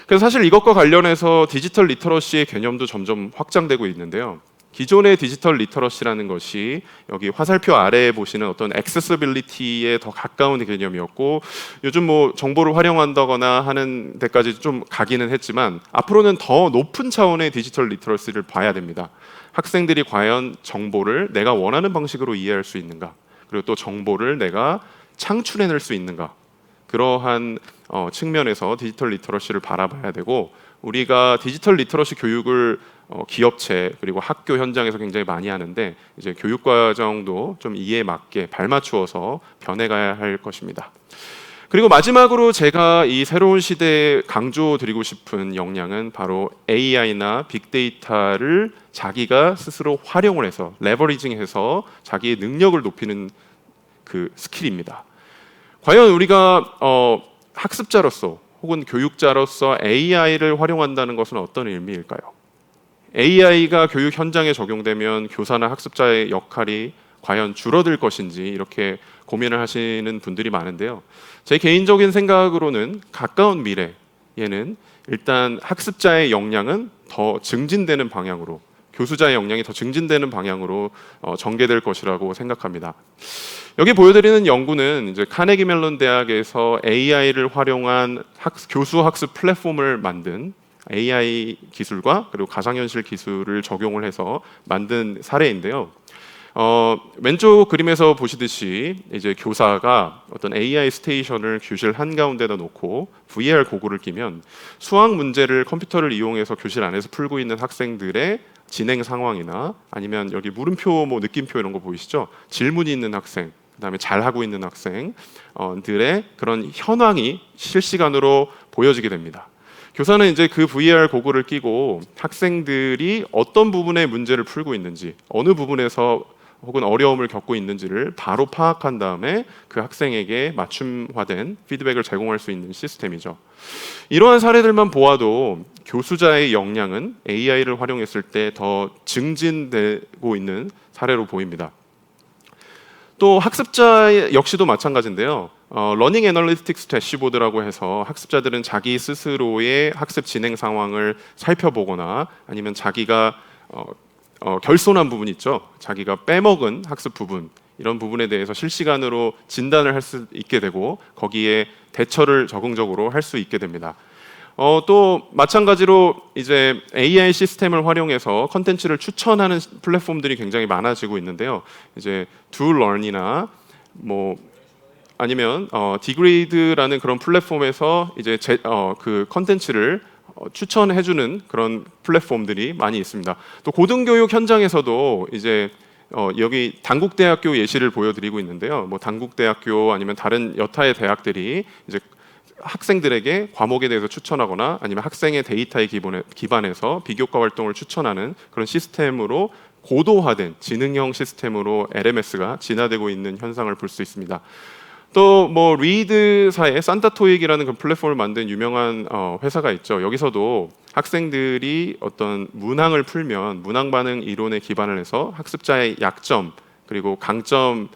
그래서 사실 이것과 관련해서 디지털 리터러시의 개념도 점점 확장되고 있는데요. 기존의 디지털 리터러시라는 것이 여기 화살표 아래에 보시는 어떤 액세서빌리티에 더 가까운 개념이었고, 요즘 뭐 정보를 활용한다거나 하는 데까지 좀 가기는 했지만 앞으로는 더 높은 차원의 디지털 리터러시를 봐야 됩니다. 학생들이 과연 정보를 내가 원하는 방식으로 이해할 수 있는가, 그리고 또 정보를 내가 창출해낼 수 있는가, 그러한 측면에서 디지털 리터러시를 바라봐야 되고, 우리가 디지털 리터러시 교육을 기업체 그리고 학교 현장에서 굉장히 많이 하는데, 이제 교육 과정도 좀 이에 맞게 발맞추어서 변해가야 할 것입니다. 그리고 마지막으로 제가 이 새로운 시대에 강조드리고 싶은 역량은 바로 AI나 빅데이터를 자기가 스스로 활용을 해서 레버리징해서 자기의 능력을 높이는 그 스킬입니다. 과연 우리가 학습자로서 혹은 교육자로서 AI를 활용한다는 것은 어떤 의미일까요? AI가 교육 현장에 적용되면 교사나 학습자의 역할이 과연 줄어들 것인지 이렇게 고민을 하시는 분들이 많은데요. 제 개인적인 생각으로는 가까운 미래에는 일단 학습자의 역량은 더 증진되는 방향으로, 교수자의 역량이 더 증진되는 방향으로 전개될 것이라고 생각합니다. 여기 보여드리는 연구는 이제 카네기 멜론 대학에서 AI를 활용한 교수 학습 플랫폼을 만든 AI 기술과 그리고 가상현실 기술을 적용을 해서 만든 사례인데요. 왼쪽 그림에서 보시듯이 이제 교사가 어떤 AI 스테이션을 교실 한가운데다 놓고 VR 고글을 끼면 수학 문제를 컴퓨터를 이용해서 교실 안에서 풀고 있는 학생들의 진행 상황이나, 아니면 여기 물음표, 뭐 느낌표 이런 거 보이시죠? 질문이 있는 학생, 그다음에 잘하고 있는 학생들의 그런 현황이 실시간으로 보여지게 됩니다. 교사는 이제 그 VR 고글을 끼고 학생들이 어떤 부분의 문제를 풀고 있는지, 어느 부분에서 혹은 어려움을 겪고 있는지를 바로 파악한 다음에 그 학생에게 맞춤화된 피드백을 제공할 수 있는 시스템이죠. 이러한 사례들만 보아도 교수자의 역량은 AI를 활용했을 때 더 증진되고 있는 사례로 보입니다. 또 학습자 역시도 마찬가지인데요. 러닝 애널리틱스 대시보드라고 해서 학습자들은 자기 스스로의 학습 진행 상황을 살펴보거나, 아니면 자기가 결손한 부분 있죠. 자기가 빼먹은 학습 부분, 이런 부분에 대해서 실시간으로 진단을 할 수 있게 되고 거기에 대처를 적극적으로 할 수 있게 됩니다. 또 마찬가지로 이제 AI 시스템을 활용해서 컨텐츠를 추천하는 플랫폼들이 굉장히 많아지고 있는데요. 이제 DoLearn이나 뭐 아니면 디그레이드라는 그런 플랫폼에서 이제 그 컨텐츠를 추천해주는 그런 플랫폼들이 많이 있습니다. 또 고등교육 현장에서도 이제 여기 단국대학교 예시를 보여드리고 있는데요. 뭐 단국대학교 아니면 다른 여타의 대학들이 이제 학생들에게 과목에 대해서 추천하거나 아니면 학생의 데이터에 기반해서 비교과 활동을 추천하는 그런 시스템으로 고도화된 지능형 시스템으로 LMS가 진화되고 있는 현상을 볼 수 있습니다. 또 뭐 리드사의 산타토익이라는 그 플랫폼을 만든 유명한 회사가 있죠. 여기서도 학생들이 어떤 문항을 풀면 문항 반응 이론에 기반을 해서 학습자의 약점 그리고 강점이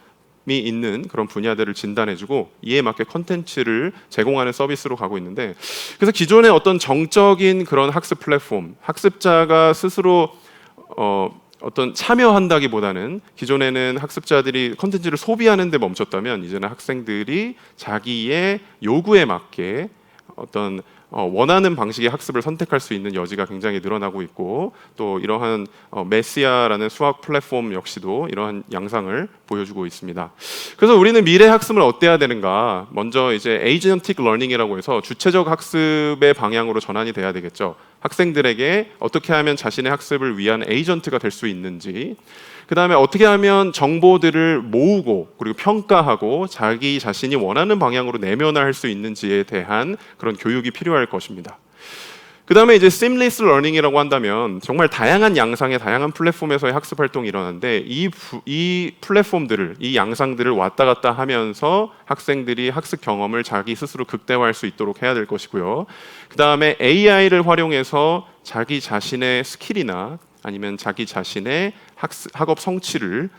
있는 그런 분야들을 진단해주고 이에 맞게 컨텐츠를 제공하는 서비스로 가고 있는데, 그래서 기존의 어떤 정적인 그런 학습 플랫폼, 학습자가 스스로 어떤 참여한다기보다는 기존에는 학습자들이 컨텐츠를 소비하는 데 멈췄다면 이제는 학생들이 자기의 요구에 맞게 어떤 원하는 방식의 학습을 선택할 수 있는 여지가 굉장히 늘어나고 있고, 또 이러한 메시아라는 수학 플랫폼 역시도 이러한 양상을 보여주고 있습니다. 그래서 우리는 미래 학습을 어때야 되는가? 먼저 이제 에이전틱 러닝이라고 해서 주체적 학습의 방향으로 전환이 돼야 되겠죠. 학생들에게 어떻게 하면 자신의 학습을 위한 에이전트가 될 수 있는지, 그 다음에 어떻게 하면 정보들을 모으고 그리고 평가하고 자기 자신이 원하는 방향으로 내면화할 수 있는지에 대한 그런 교육이 필요할 것입니다. 그 다음에 이제 seamless learning이라고 한다면 정말 다양한 양상의 다양한 플랫폼에서의 학습 활동이 일어나는데 이 플랫폼들을, 이 양상들을 왔다 갔다 하면서 학생들이 학습 경험을 자기 스스로 극대화할 수 있도록 해야 될 것이고요. 그 다음에 AI를 활용해서 자기 자신의 스킬이나 아니면 자기 자신의 학업 성취를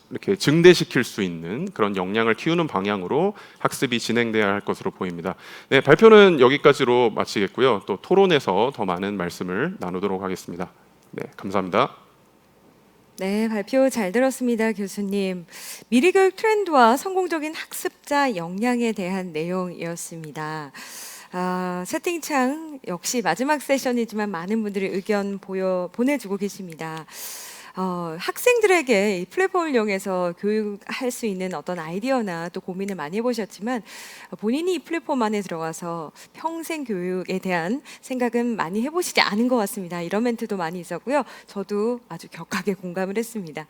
이렇게 증대시킬 수 있는 그런 역량을 키우는 방향으로 학습이 진행돼야 할 것으로 보입니다. 네, 발표는 여기까지로 마치겠고요. 또 토론에서 더 많은 말씀을 나누도록 하겠습니다. 네, 감사합니다. 네, 발표 잘 들었습니다, 교수님. 미래 교육 트렌드와 성공적인 학습자 역량에 대한 내용이었습니다. 채팅창 역시 마지막 세션이지만 많은 분들이 의견 보내주고 계십니다. 학생들에게 이 플랫폼을 이용해서 교육할 수 있는 어떤 아이디어나 또 고민을 많이 해보셨지만 본인이 이 플랫폼 안에 들어가서 평생 교육에 대한 생각은 많이 해보시지 않은 것 같습니다. 이런 멘트도 많이 있었고요. 저도 아주 격하게 공감을 했습니다.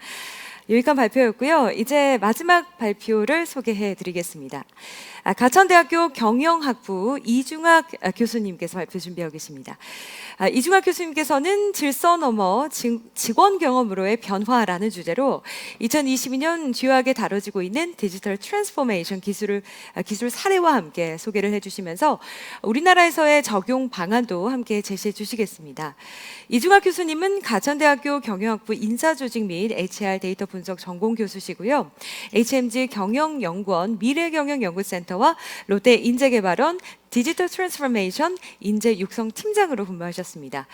유익한 발표였고요. 이제 마지막 발표를 소개해 드리겠습니다. 가천대학교 경영학부 이중학 교수님께서 발표 준비하고 계십니다. 이중학 교수님께서는 질서 넘어 직원 경험으로의 변화라는 주제로 2022년 주요하게 다뤄지고 있는 디지털 트랜스포메이션 기술 사례와 함께 소개를 해주시면서 우리나라에서의 적용 방안도 함께 제시해 주시겠습니다. 이중학 교수님은 가천대학교 경영학부 인사조직 및 HR 데이터 분석 전공 교수시고요. HMG 경영연구원 미래경영연구센터와 롯데 인재개발원 디지털 트랜스포메이션 인재 육성 팀장으로 근무하셨습니다.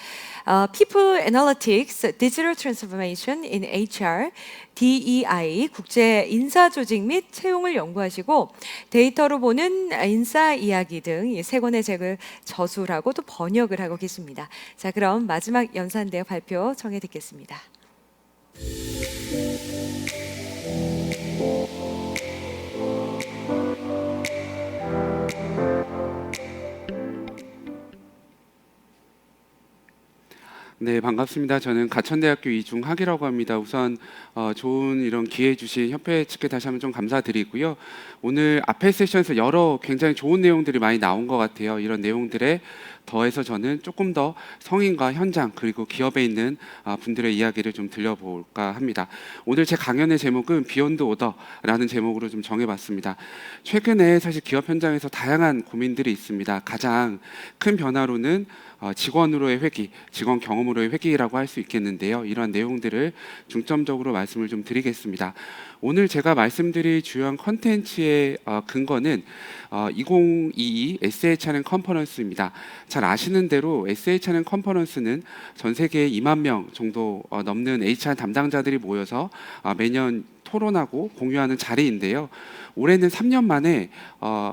People Analytics, Digital Transformation in HR, DEI 국제 인사 조직 및 채용을 연구하시고 데이터로 보는 인사 이야기 등 세 권의 책을 저술하고 또 번역을 하고 계십니다. 자, 그럼 마지막 연산대회 발표 청해 듣겠습니다. 네, 반갑습니다. 저는 가천대학교 이중학이라고 합니다. 우선 좋은 이런 기회 주신 협회 측에 다시 한번 좀 감사드리고요. 오늘 앞에 세션에서 여러 굉장히 좋은 내용들이 많이 나온 것 같아요. 이런 내용들에 더해서 저는 조금 더 성인과 현장 그리고 기업에 있는 분들의 이야기를 좀 들려볼까 합니다. 오늘 제 강연의 제목은 비욘드 오더라는 제목으로 좀 정해봤습니다. 최근에 사실 기업 현장에서 다양한 고민들이 있습니다. 가장 큰 변화로는 직원으로의 회귀, 직원 경험으로의 회귀라고 할 수 있겠는데요. 이러한 내용들을 중점적으로 말씀을 좀 드리겠습니다. 오늘 제가 말씀드릴 주요한 컨텐츠의 근거는 2022 SHRM 컨퍼런스입니다. 잘 아시는 대로 SHRM 컨퍼런스는 전 세계 2만 명 정도 넘는 HR 담당자들이 모여서 매년 토론하고 공유하는 자리인데요. 올해는 3년 만에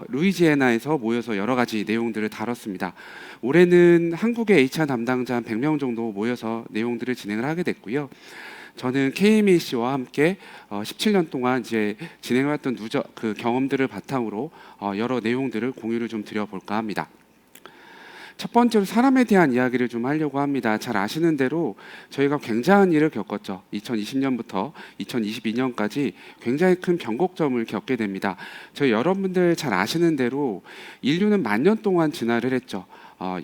루이지애나에서 모여서 여러 가지 내용들을 다뤘습니다. 올해는 한국의 HR 담당자 한 100명 정도 모여서 내용들을 진행을 하게 됐고요. 저는 KMAC와 함께 17년 동안 이제 진행해왔던 그 경험들을 바탕으로 여러 내용들을 공유를 좀 드려볼까 합니다. 첫 번째로 사람에 대한 이야기를 좀 하려고 합니다. 잘 아시는 대로 저희가 굉장한 일을 겪었죠. 2020년부터 2022년까지 굉장히 큰 변곡점을 겪게 됩니다. 저희 여러분들 잘 아시는 대로 인류는 만 년 동안 진화를 했죠.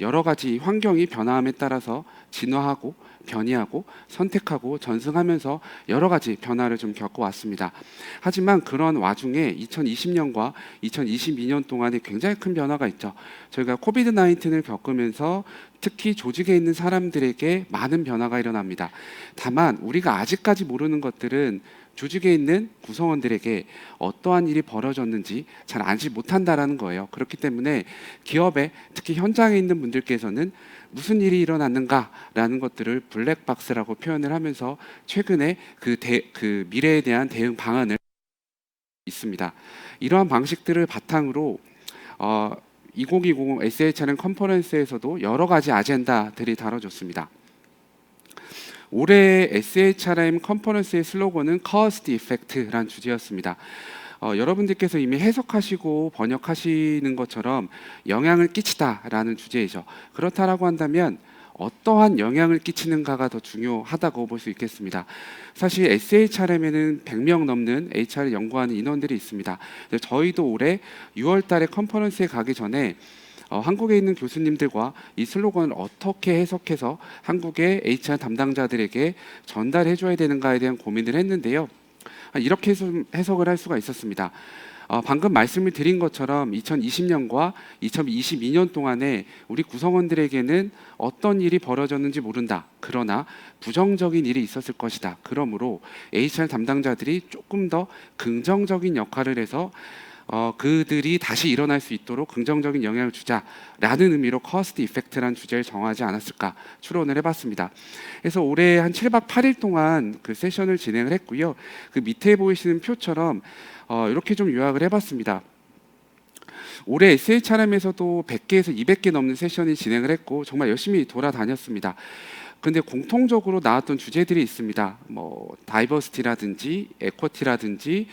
여러 가지 환경이 변화함에 따라서 진화하고 변이하고 선택하고 전승하면서 여러 가지 변화를 좀 겪어왔습니다. 하지만 그런 와중에 2020년과 2022년 동안에 굉장히 큰 변화가 있죠. 저희가 코비드 19을 겪으면서 특히 조직에 있는 사람들에게 많은 변화가 일어납니다. 다만 우리가 아직까지 모르는 것들은 조직에 있는 구성원들에게 어떠한 일이 벌어졌는지 잘 알지 못한다라는 거예요. 그렇기 때문에 기업에 특히 현장에 있는 분들께서는 무슨 일이 일어났는가라는 것들을 블랙박스라고 표현을 하면서 최근에 그 미래에 대한 대응 방안을 있습니다. 이러한 방식들을 바탕으로 2020 SHRM 컨퍼런스에서도 여러 가지 아젠다들이 다뤄졌습니다. 올해 SHRM 컨퍼런스의 슬로건은 Cause the Effect라는 주제였습니다. 여러분들께서 이미 해석하시고 번역하시는 것처럼 영향을 끼치다라는 주제이죠. 그렇다라고 한다면 어떠한 영향을 끼치는가가 더 중요하다고 볼 수 있겠습니다. 사실 SHRM에는 100명 넘는 HR을 연구하는 인원들이 있습니다. 저희도 올해 6월 달에 컨퍼런스에 가기 전에 한국에 있는 교수님들과 이 슬로건을 어떻게 해석해서 한국의 HR 담당자들에게 전달해 줘야 되는가에 대한 고민을 했는데요. 이렇게 해석을 할 수가 있었습니다. 방금 말씀을 드린 것처럼 2020년과 2022년 동안에 우리 구성원들에게는 어떤 일이 벌어졌는지 모른다. 그러나 부정적인 일이 있었을 것이다. 그러므로 HR 담당자들이 조금 더 긍정적인 역할을 해서 그들이 다시 일어날 수 있도록 긍정적인 영향을 주자라는 의미로 Cause the Effect라는 주제를 정하지 않았을까 추론을 해봤습니다. 그래서 올해 한 7박 8일 동안 그 세션을 진행을 했고요. 그 밑에 보이시는 표처럼 이렇게 좀 요약을 해봤습니다. 올해 SHRM에서도 100개에서 200개 넘는 세션이 진행을 했고 정말 열심히 돌아다녔습니다. 근데 공통적으로 나왔던 주제들이 있습니다. 뭐 다이버시티라든지 에쿼티라든지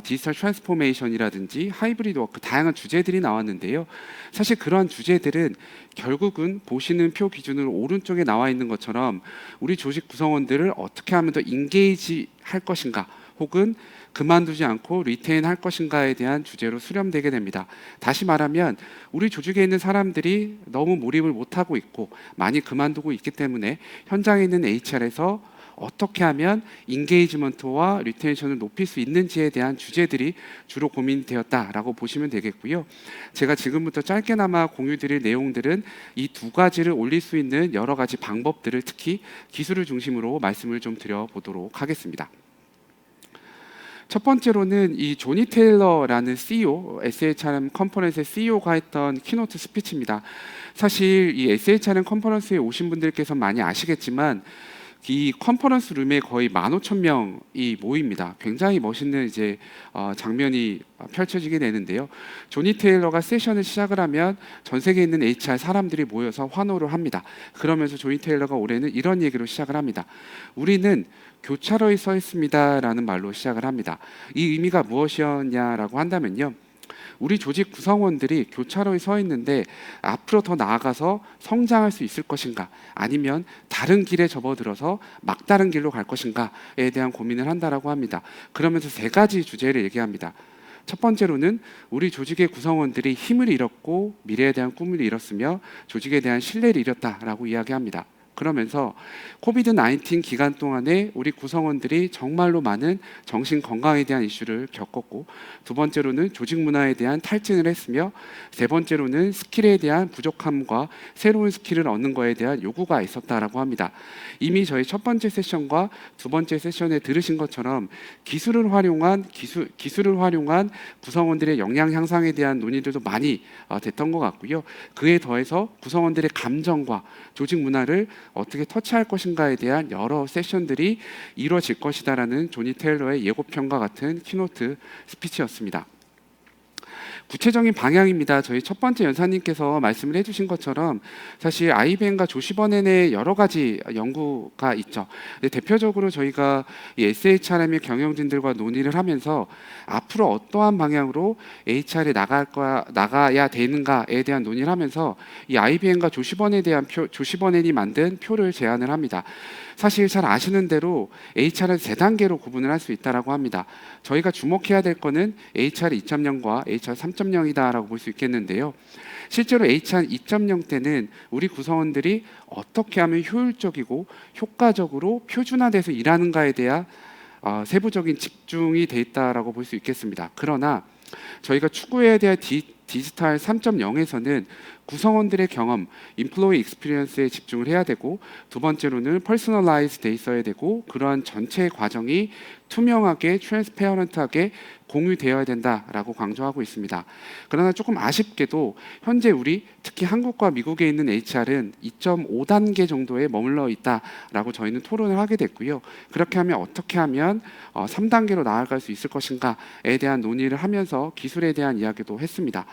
디지털 트랜스포메이션이라든지 하이브리드 워크 다양한 주제들이 나왔는데요. 사실 그러한 주제들은 결국은 보시는 표 기준으로 오른쪽에 나와 있는 것처럼 우리 조직 구성원들을 어떻게 하면 더 인게이지 할 것인가 혹은 그만두지 않고 리테인 할 것인가에 대한 주제로 수렴되게 됩니다. 다시 말하면 우리 조직에 있는 사람들이 너무 몰입을 못하고 있고 많이 그만두고 있기 때문에 현장에 있는 HR에서 어떻게 하면 인게이지먼트와 리테이션을 높일 수 있는지에 대한 주제들이 주로 고민되었다라고 보시면 되겠고요. 제가 지금부터 짧게나마 공유드릴 내용들은 이 두 가지를 올릴 수 있는 여러 가지 방법들을 특히 기술을 중심으로 말씀을 좀 드려보도록 하겠습니다. 첫 번째로는 이 조니 테일러라는 CEO, SHRM 컨퍼런스의 CEO가 했던 키노트 스피치입니다. 사실 이 SHRM 컨퍼런스에 오신 분들께서 많이 아시겠지만 이 컨퍼런스 룸에 거의 15,000명이 모입니다. 굉장히 멋있는 이제 장면이 펼쳐지게 되는데요. 조니 테일러가 세션을 시작을 하면 전 세계에 있는 HR 사람들이 모여서 환호를 합니다. 그러면서 조니 테일러가 올해는 이런 얘기로 시작을 합니다. 우리는 교차로에 서 있습니다라는 말로 시작을 합니다. 이 의미가 무엇이었냐라고 한다면요. 우리 조직 구성원들이 교차로에 서 있는데 앞으로 더 나아가서 성장할 수 있을 것인가 아니면 다른 길에 접어들어서 막다른 길로 갈 것인가에 대한 고민을 한다라고 합니다. 그러면서 세 가지 주제를 얘기합니다. 첫 번째로는 우리 조직의 구성원들이 힘을 잃었고 미래에 대한 꿈을 잃었으며 조직에 대한 신뢰를 잃었다라고 이야기합니다. 그러면서 코비드 19 기간 동안에 우리 구성원들이 정말로 많은 정신 건강에 대한 이슈를 겪었고 두 번째로는 조직 문화에 대한 탈진을 했으며 세 번째로는 스킬에 대한 부족함과 새로운 스킬을 얻는 것에 대한 요구가 있었다라고 합니다. 이미 저희 첫 번째 세션과 두 번째 세션에 들으신 것처럼 기술을 활용한 구성원들의 역량 향상에 대한 논의들도 많이 됐던 것 같고요. 그에 더해서 구성원들의 감정과 조직 문화를 어떻게 터치할 것인가에 대한 여러 세션들이 이루어질 것이다라는 조니 테일러의 예고편과 같은 키노트 스피치였습니다. 구체적인 방향입니다. 저희 첫 번째 연사님께서 말씀을 해주신 것처럼 사실 IBM과 조시버넨의 여러 가지 연구가 있죠. 근데 대표적으로 저희가 이 SHRM의 경영진들과 논의를 하면서 앞으로 어떠한 방향으로 HR에 나가야 되는가에 대한 논의를 하면서 이 IBM과 조시버넨이 만든 표를 제안을 합니다. 사실 잘 아시는 대로 HR은 세 단계로 구분을 할 수 있다라고 합니다. 저희가 주목해야 될 거는 HR 2.0과 HR 3.0이다라고 볼 수 있겠는데요. 실제로 HR 2.0 때는 우리 구성원들이 어떻게 하면 효율적이고 효과적으로 표준화돼서 일하는가에 대한 세부적인 집중이 돼 있다라고 볼 수 있겠습니다. 그러나 저희가 추구해야 될 디지털 3.0에서는 구성원들의 경험, 인플로이 익스피리언스에 집중을 해야 되고, 두 번째로는 퍼스널라이즈 돼 있어야 되고, 그러한 전체 과정이 투명하게, 트랜스페어런트하게 공유되어야 된다라고 강조하고 있습니다. 그러나 조금 아쉽게도 현재 우리 특히 한국과 미국에 있는 HR은 2.5단계 정도에 머물러 있다라고 저희는 토론을 하게 됐고요. 그렇게 하면 어떻게 하면 3단계로 나아갈 수 있을 것인가에 대한 논의를 하면서 기술에 대한 이야기도 했습니다.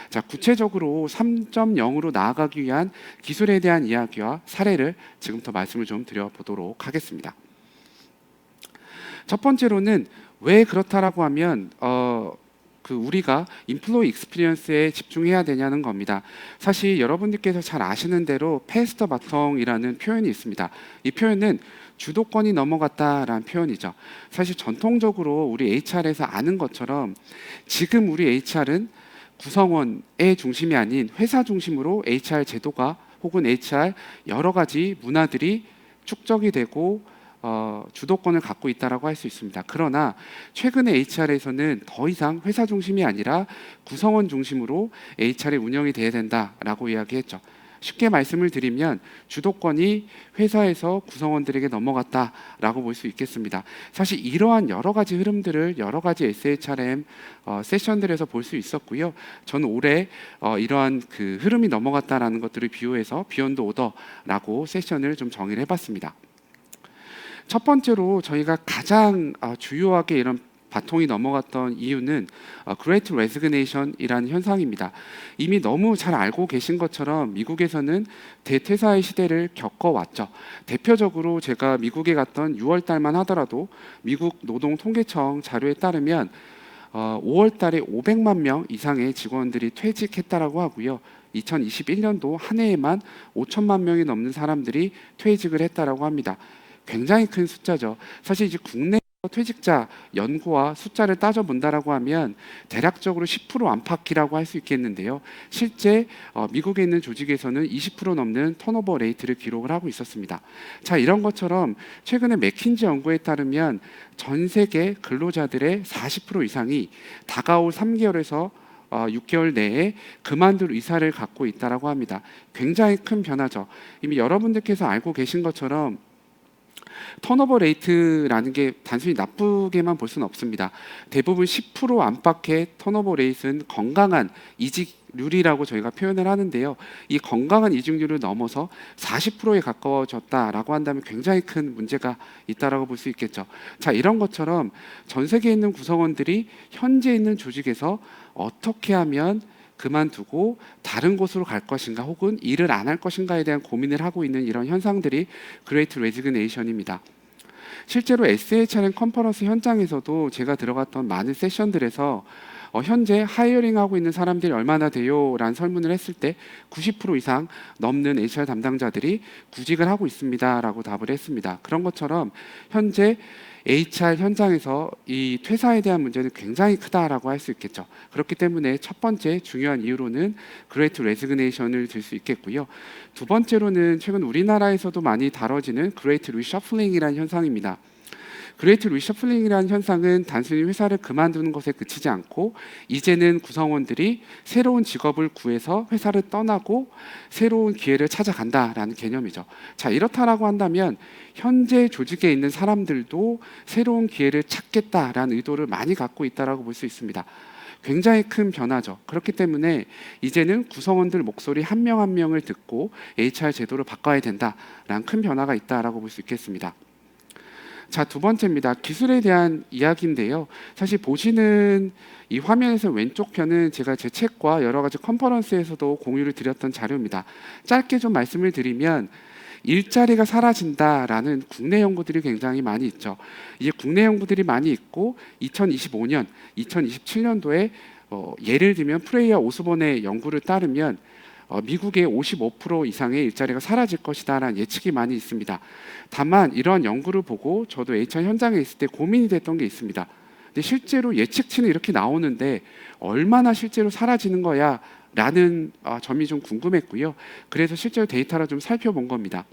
자, 구체적으로 3.0으로 나아가기 위한 기술에 대한 이야기와 사례를 지금부터 말씀을 좀 드려보도록 하겠습니다. 첫 번째로는 왜 그렇다라고 하면 우리가 인플로이 익스피리언스에 집중해야 되냐는 겁니다. 사실 여러분들께서 잘 아시는 대로 패스 더 바통이라는 표현이 있습니다. 이 표현은 주도권이 넘어갔다라는 표현이죠. 사실 전통적으로 우리 HR에서 아는 것처럼 지금 우리 HR은 구성원의 중심이 아닌 회사 중심으로 HR 제도가 혹은 HR 여러 가지 문화들이 축적이 되고 주도권을 갖고 있다라고 할 수 있습니다. 그러나 최근에 HR에서는 더 이상 회사 중심이 아니라 구성원 중심으로 HR이 운영이 돼야 된다라고 이야기했죠. 쉽게 말씀을 드리면 주도권이 회사에서 구성원들에게 넘어갔다라고 볼 수 있겠습니다. 사실 이러한 여러 가지 흐름들을 여러 가지 SHRM 세션들에서 볼 수 있었고요. 저는 올해 이러한 그 흐름이 넘어갔다라는 것들을 비유해서 비욘드 오더라고 세션을 좀 정의를 해봤습니다. 첫 번째로 저희가 가장 주요하게 이런 바통이 넘어갔던 이유는 Great Resignation이라는 현상입니다. 이미 너무 잘 알고 계신 것처럼 미국에서는 대퇴사의 시대를 겪어왔죠. 대표적으로 제가 미국에 갔던 6월 달만 하더라도 미국 노동통계청 자료에 따르면 5월 달에 500만 명 이상의 직원들이 퇴직했다라고 하고요. 2021년도 한 해에만 5천만 명이 넘는 사람들이 퇴직을 했다라고 합니다. 굉장히 큰 숫자죠. 사실 이제 국내 퇴직자 연구와 숫자를 따져본다라고 하면 대략적으로 10% 안팎이라고 할 수 있겠는데요. 실제 미국에 있는 조직에서는 20% 넘는 턴오버 레이트를 기록을 하고 있었습니다. 자, 이런 것처럼 최근에 맥킨지 연구에 따르면 전 세계 근로자들의 40% 이상이 다가올 3개월에서 6개월 내에 그만둘 의사를 갖고 있다라고 합니다. 굉장히 큰 변화죠. 이미 여러분들께서 알고 계신 것처럼 턴오버 레이트라는 게 단순히 나쁘게만 볼 수는 없습니다. 대부분 10% 안팎의 턴오버 레이트는 건강한 이직률이라고 저희가 표현을 하는데요. 이 건강한 이직률을 넘어서 40%에 가까워졌다라고 한다면 굉장히 큰 문제가 있다라고 볼 수 있겠죠. 자, 이런 것처럼 전 세계에 있는 구성원들이 현재 있는 조직에서 어떻게 하면 그만두고 다른 곳으로 갈 것인가 혹은 일을 안 할 것인가에 대한 고민을 하고 있는 이런 현상들이 Great Resignation입니다. 실제로 SHRM 컨퍼런스 현장에서도 제가 들어갔던 많은 세션들에서 현재 하이어링하고 있는 사람들이 얼마나 돼요? 라는 설문을 했을 때 90% 이상 넘는 HR 담당자들이 구직을 하고 있습니다 라고 답을 했습니다. 그런 것처럼 현재 HR 현장에서 이 퇴사에 대한 문제는 굉장히 크다라고 할 수 있겠죠. 그렇기 때문에 첫 번째 중요한 이유로는 Great Resignation을 들 수 있겠고요. 두 번째로는 최근 우리나라에서도 많이 다뤄지는 Great Reshuffling이라는 현상입니다. 그레이트 리셔플링이라는 현상은 단순히 회사를 그만두는 것에 그치지 않고 이제는 구성원들이 새로운 직업을 구해서 회사를 떠나고 새로운 기회를 찾아간다라는 개념이죠. 자, 이렇다라고 한다면 현재 조직에 있는 사람들도 새로운 기회를 찾겠다라는 의도를 많이 갖고 있다라고 볼 수 있습니다. 굉장히 큰 변화죠. 그렇기 때문에 이제는 구성원들 목소리 한 명 한 명을 듣고 HR 제도를 바꿔야 된다라는 큰 변화가 있다라고 볼 수 있겠습니다. 자, 두 번째입니다. 기술에 대한 이야기인데요. 사실 보시는 이 화면에서 왼쪽 편은 제가 제 책과 여러 가지 컨퍼런스에서도 공유를 드렸던 자료입니다. 짧게 좀 말씀을 드리면 일자리가 사라진다라는 국내 연구들이 굉장히 많이 있죠. 이제 국내 연구들이 많이 있고 2025년, 2027년도에 예를 들면 프레이와 오스본의 연구를 따르면 미국의 55% 이상의 일자리가 사라질 것이다라는 예측이 많이 있습니다. 다만 이런 연구를 보고 저도 HR 현장에 있을 때 고민이 됐던 게 있습니다. 근데 실제로 예측치는 이렇게 나오는데 얼마나 실제로 사라지는 거야? 라는 점이 좀 궁금했고요. 그래서 실제로 데이터를 좀 살펴본 겁니다.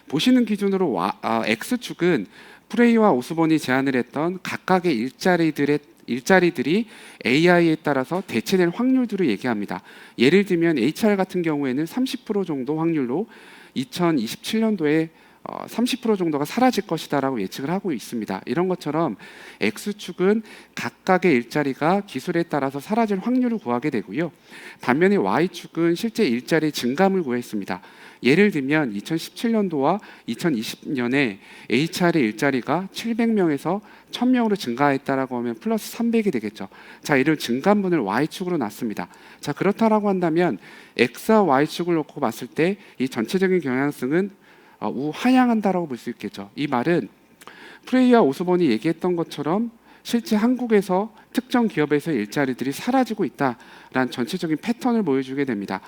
보시는 기준으로 X축은 프레이와 오스본이 제안을 했던 각각의 일자리들이 AI에 따라서 대체될 확률들을 얘기합니다. 예를 들면 HR 같은 경우에는 30% 정도 확률로 2027년도에 30% 정도가 사라질 것이다라고 예측을 하고 있습니다. 이런 것처럼 X축은 각각의 일자리가 기술에 따라서 사라질 확률을 구하게 되고요. 반면에 Y축은 실제 일자리 증감을 구했습니다. 예를 들면 2017년도와 2020년에 HR의 일자리가 700명에서 1000명으로 증가했다라고 하면 플러스 300이 되겠죠. 자, 이를 증감분을 Y축으로 놨습니다. 자, 그렇다라고 한다면 X와 Y축을 놓고 봤을 때 이 전체적인 경향성은 우하향한다라고 볼 수 있겠죠. 이 말은 프레이와 오스본이 얘기했던 것처럼 실제 한국에서 특정 기업에서 일자리들이 사라지고 있다라는 전체적인 패턴을 보여주게 됩니다.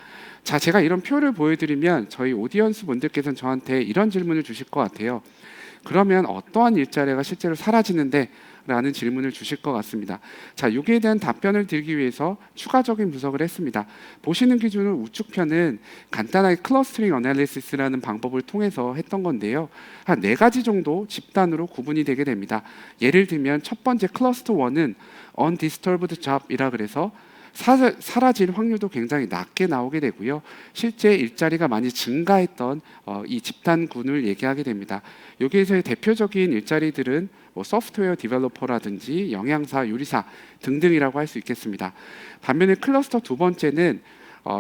자, 제가 이런 표를 보여드리면 저희 오디언스 분들께서는 저한테 이런 질문을 주실 것 같아요. 그러면 어떠한 일자리가 실제로 사라지는데? 라는 질문을 주실 것 같습니다. 자, 여기에 대한 답변을 드리기 위해서 추가적인 분석을 했습니다. 보시는 기준으로 우측편은 간단하게 클러스터링 어널리시스라는 방법을 통해서 했던 건데요. 한 4가지 정도 집단으로 구분이 되게 됩니다. 예를 들면 첫 번째 클러스터 1은 undisturbed job이라 그래서 사라질 확률도 굉장히 낮게 나오게 되고요. 실제 일자리가 많이 증가했던 이 집단군을 얘기하게 됩니다. 여기에서의 대표적인 일자리들은 소프트웨어 디벨로퍼라든지 영양사, 요리사 등등이라고 할 수 있겠습니다. 반면에 클러스터 두 번째는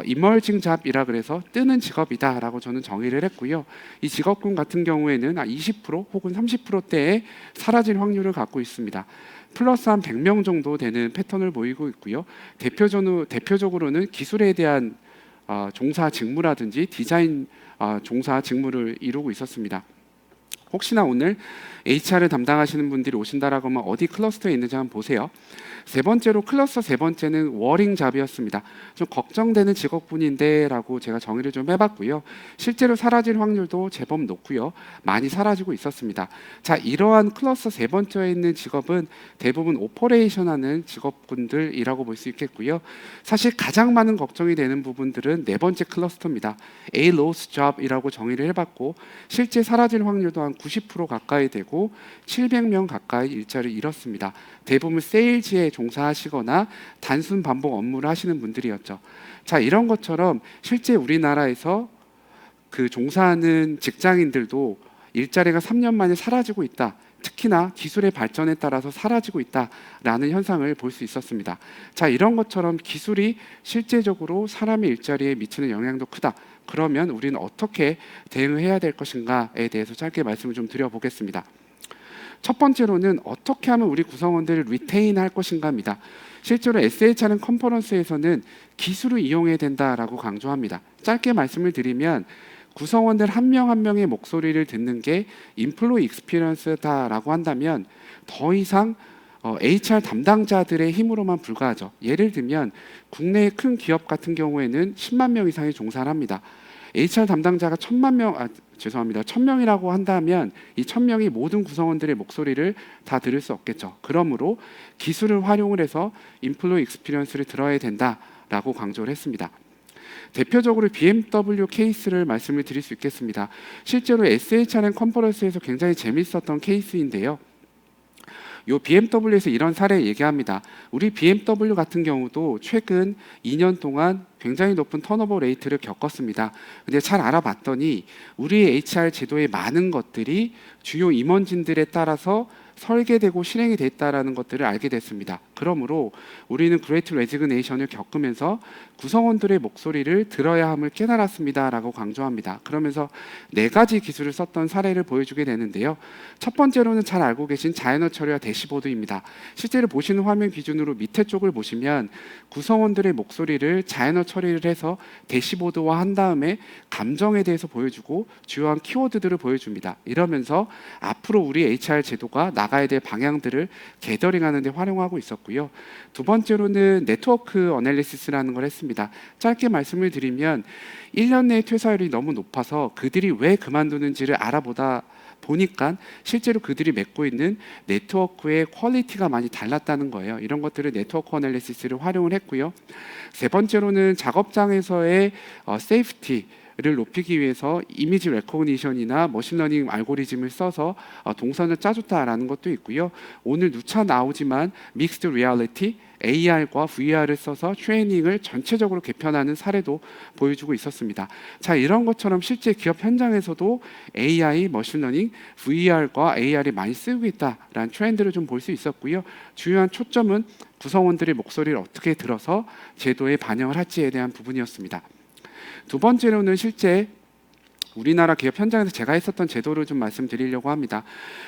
emerging job이라 그래서 뜨는 직업이다라고 저는 정의를 했고요. 이 직업군 같은 경우에는 20% 혹은 30%대의 사라질 확률을 갖고 있습니다. 플러스 한 100명 정도 되는 패턴을 보이고 있고요. 대표적으로는 기술에 대한 종사 직무라든지 디자인 종사 직무를 이루고 있었습니다. 혹시나 오늘 HR을 담당하시는 분들이 오신다라고 하면 어디 클러스터에 있는지 한번 보세요. 세 번째로 클러스터 세 번째는 워링 잡이었습니다. 좀 걱정되는 직업군인데 라고 제가 정의를 좀 해봤고요. 실제로 사라질 확률도 제법 높고요. 많이 사라지고 있었습니다. 자, 이러한 클러스터 세 번째에 있는 직업은 대부분 오퍼레이션 하는 직업군들이라고 볼 수 있겠고요. 사실 가장 많은 걱정이 되는 부분들은 네 번째 클러스터입니다. A lost job이라고 정의를 해봤고 실제 사라질 확률도 한 90% 가까이 되고 700명 가까이 일자리를 잃었습니다. 대부분 세일즈에 종사하시거나 단순 반복 업무를 하시는 분들이었죠. 자, 이런 것처럼 실제 우리나라에서 그 종사하는 직장인들도 일자리가 3년 만에 사라지고 있다. 특히나 기술의 발전에 따라서 사라지고 있다라는 현상을 볼 수 있었습니다. 자, 이런 것처럼 기술이 실제적으로 사람의 일자리에 미치는 영향도 크다. 그러면 우리는 어떻게 대응해야 될 것인가에 대해서 짧게 말씀을 좀 드려보겠습니다. 첫 번째로는 어떻게 하면 우리 구성원들을 리테인할 것인가입니다. 실제로 SH하는 컨퍼런스에서는 기술을 이용해야 된다라고 강조합니다. 짧게 말씀을 드리면 구성원들 한 명 한 명의 목소리를 듣는 게 인플로이 익스피리언스다라고 한다면 더 이상 HR 담당자들의 힘으로만 불과하죠. 예를 들면 국내의 큰 기업 같은 경우에는 10만 명 이상이 종사를 합니다. HR 담당자가 1000명이라고 한다면 이 1000명이 모든 구성원들의 목소리를 다 들을 수 없겠죠. 그러므로 기술을 활용을 해서 인플로이 익스피리언스를 들어야 된다라고 강조를 했습니다. 대표적으로 BMW 케이스를 말씀을 드릴 수 있겠습니다. 실제로 SH하는 컨퍼런스에서 굉장히 재밌었던 케이스인데요. 요 BMW에서 이런 사례 얘기합니다. 우리 BMW 같은 경우도 최근 2년 동안 굉장히 높은 턴오버 레이트를 겪었습니다. 근데 잘 알아봤더니 우리 HR 제도의 많은 것들이 주요 임원진들에 따라서 설계되고 실행이 됐다라는 것들을 알게 됐습니다. 그러므로 우리는 그레이트 레지그네이션을 겪으면서 구성원들의 목소리를 들어야 함을 깨달았습니다라고 강조합니다. 그러면서 4가지 기술을 썼던 사례를 보여주게 되는데요. 첫 번째로는 잘 알고 계신 자연어 처리와 대시보드입니다. 실제로 보시는 화면 기준으로 밑에 쪽을 보시면 구성원들의 목소리를 자연어 처리를 해서 대시보드화 한 다음에 감정에 대해서 보여주고 주요한 키워드들을 보여줍니다. 이러면서 앞으로 우리 HR 제도가 나가야 될 방향들을 게더링하는 데 활용하고 있었고요. 두 번째로는 네트워크 어널리시스라는 걸 했습니다. 짧게 말씀을 드리면 1년 내에 퇴사율이 너무 높아서 그들이 왜 그만두는지를 알아보다 보니까 실제로 그들이 맺고 있는 네트워크의 퀄리티가 많이 달랐다는 거예요. 이런 것들을 네트워크 어널리시스를 활용을 했고요. 세 번째로는 작업장에서의 세이프티를 높이기 위해서 이미지 레코그니션이나 머신러닝 알고리즘을 써서 동선을 짜줬다라는 것도 있고요. 오늘 누차 나오지만 믹스드 리얼리티, AR과 VR을 써서 트레이닝을 전체적으로 개편하는 사례도 보여주고 있었습니다. 자, 이런 것처럼 실제 기업 현장에서도 AI, 머신러닝, VR과 AR이 많이 쓰이고 있다라는 트렌드를 좀 볼 수 있었고요. 주요한 초점은 구성원들의 목소리를 어떻게 들어서 제도에 반영을 할지에 대한 부분이었습니다. 두 번째로는 실제 우리나라 기업 현장에서 제가 했었던 제도를 좀 말씀드리려고 합니다.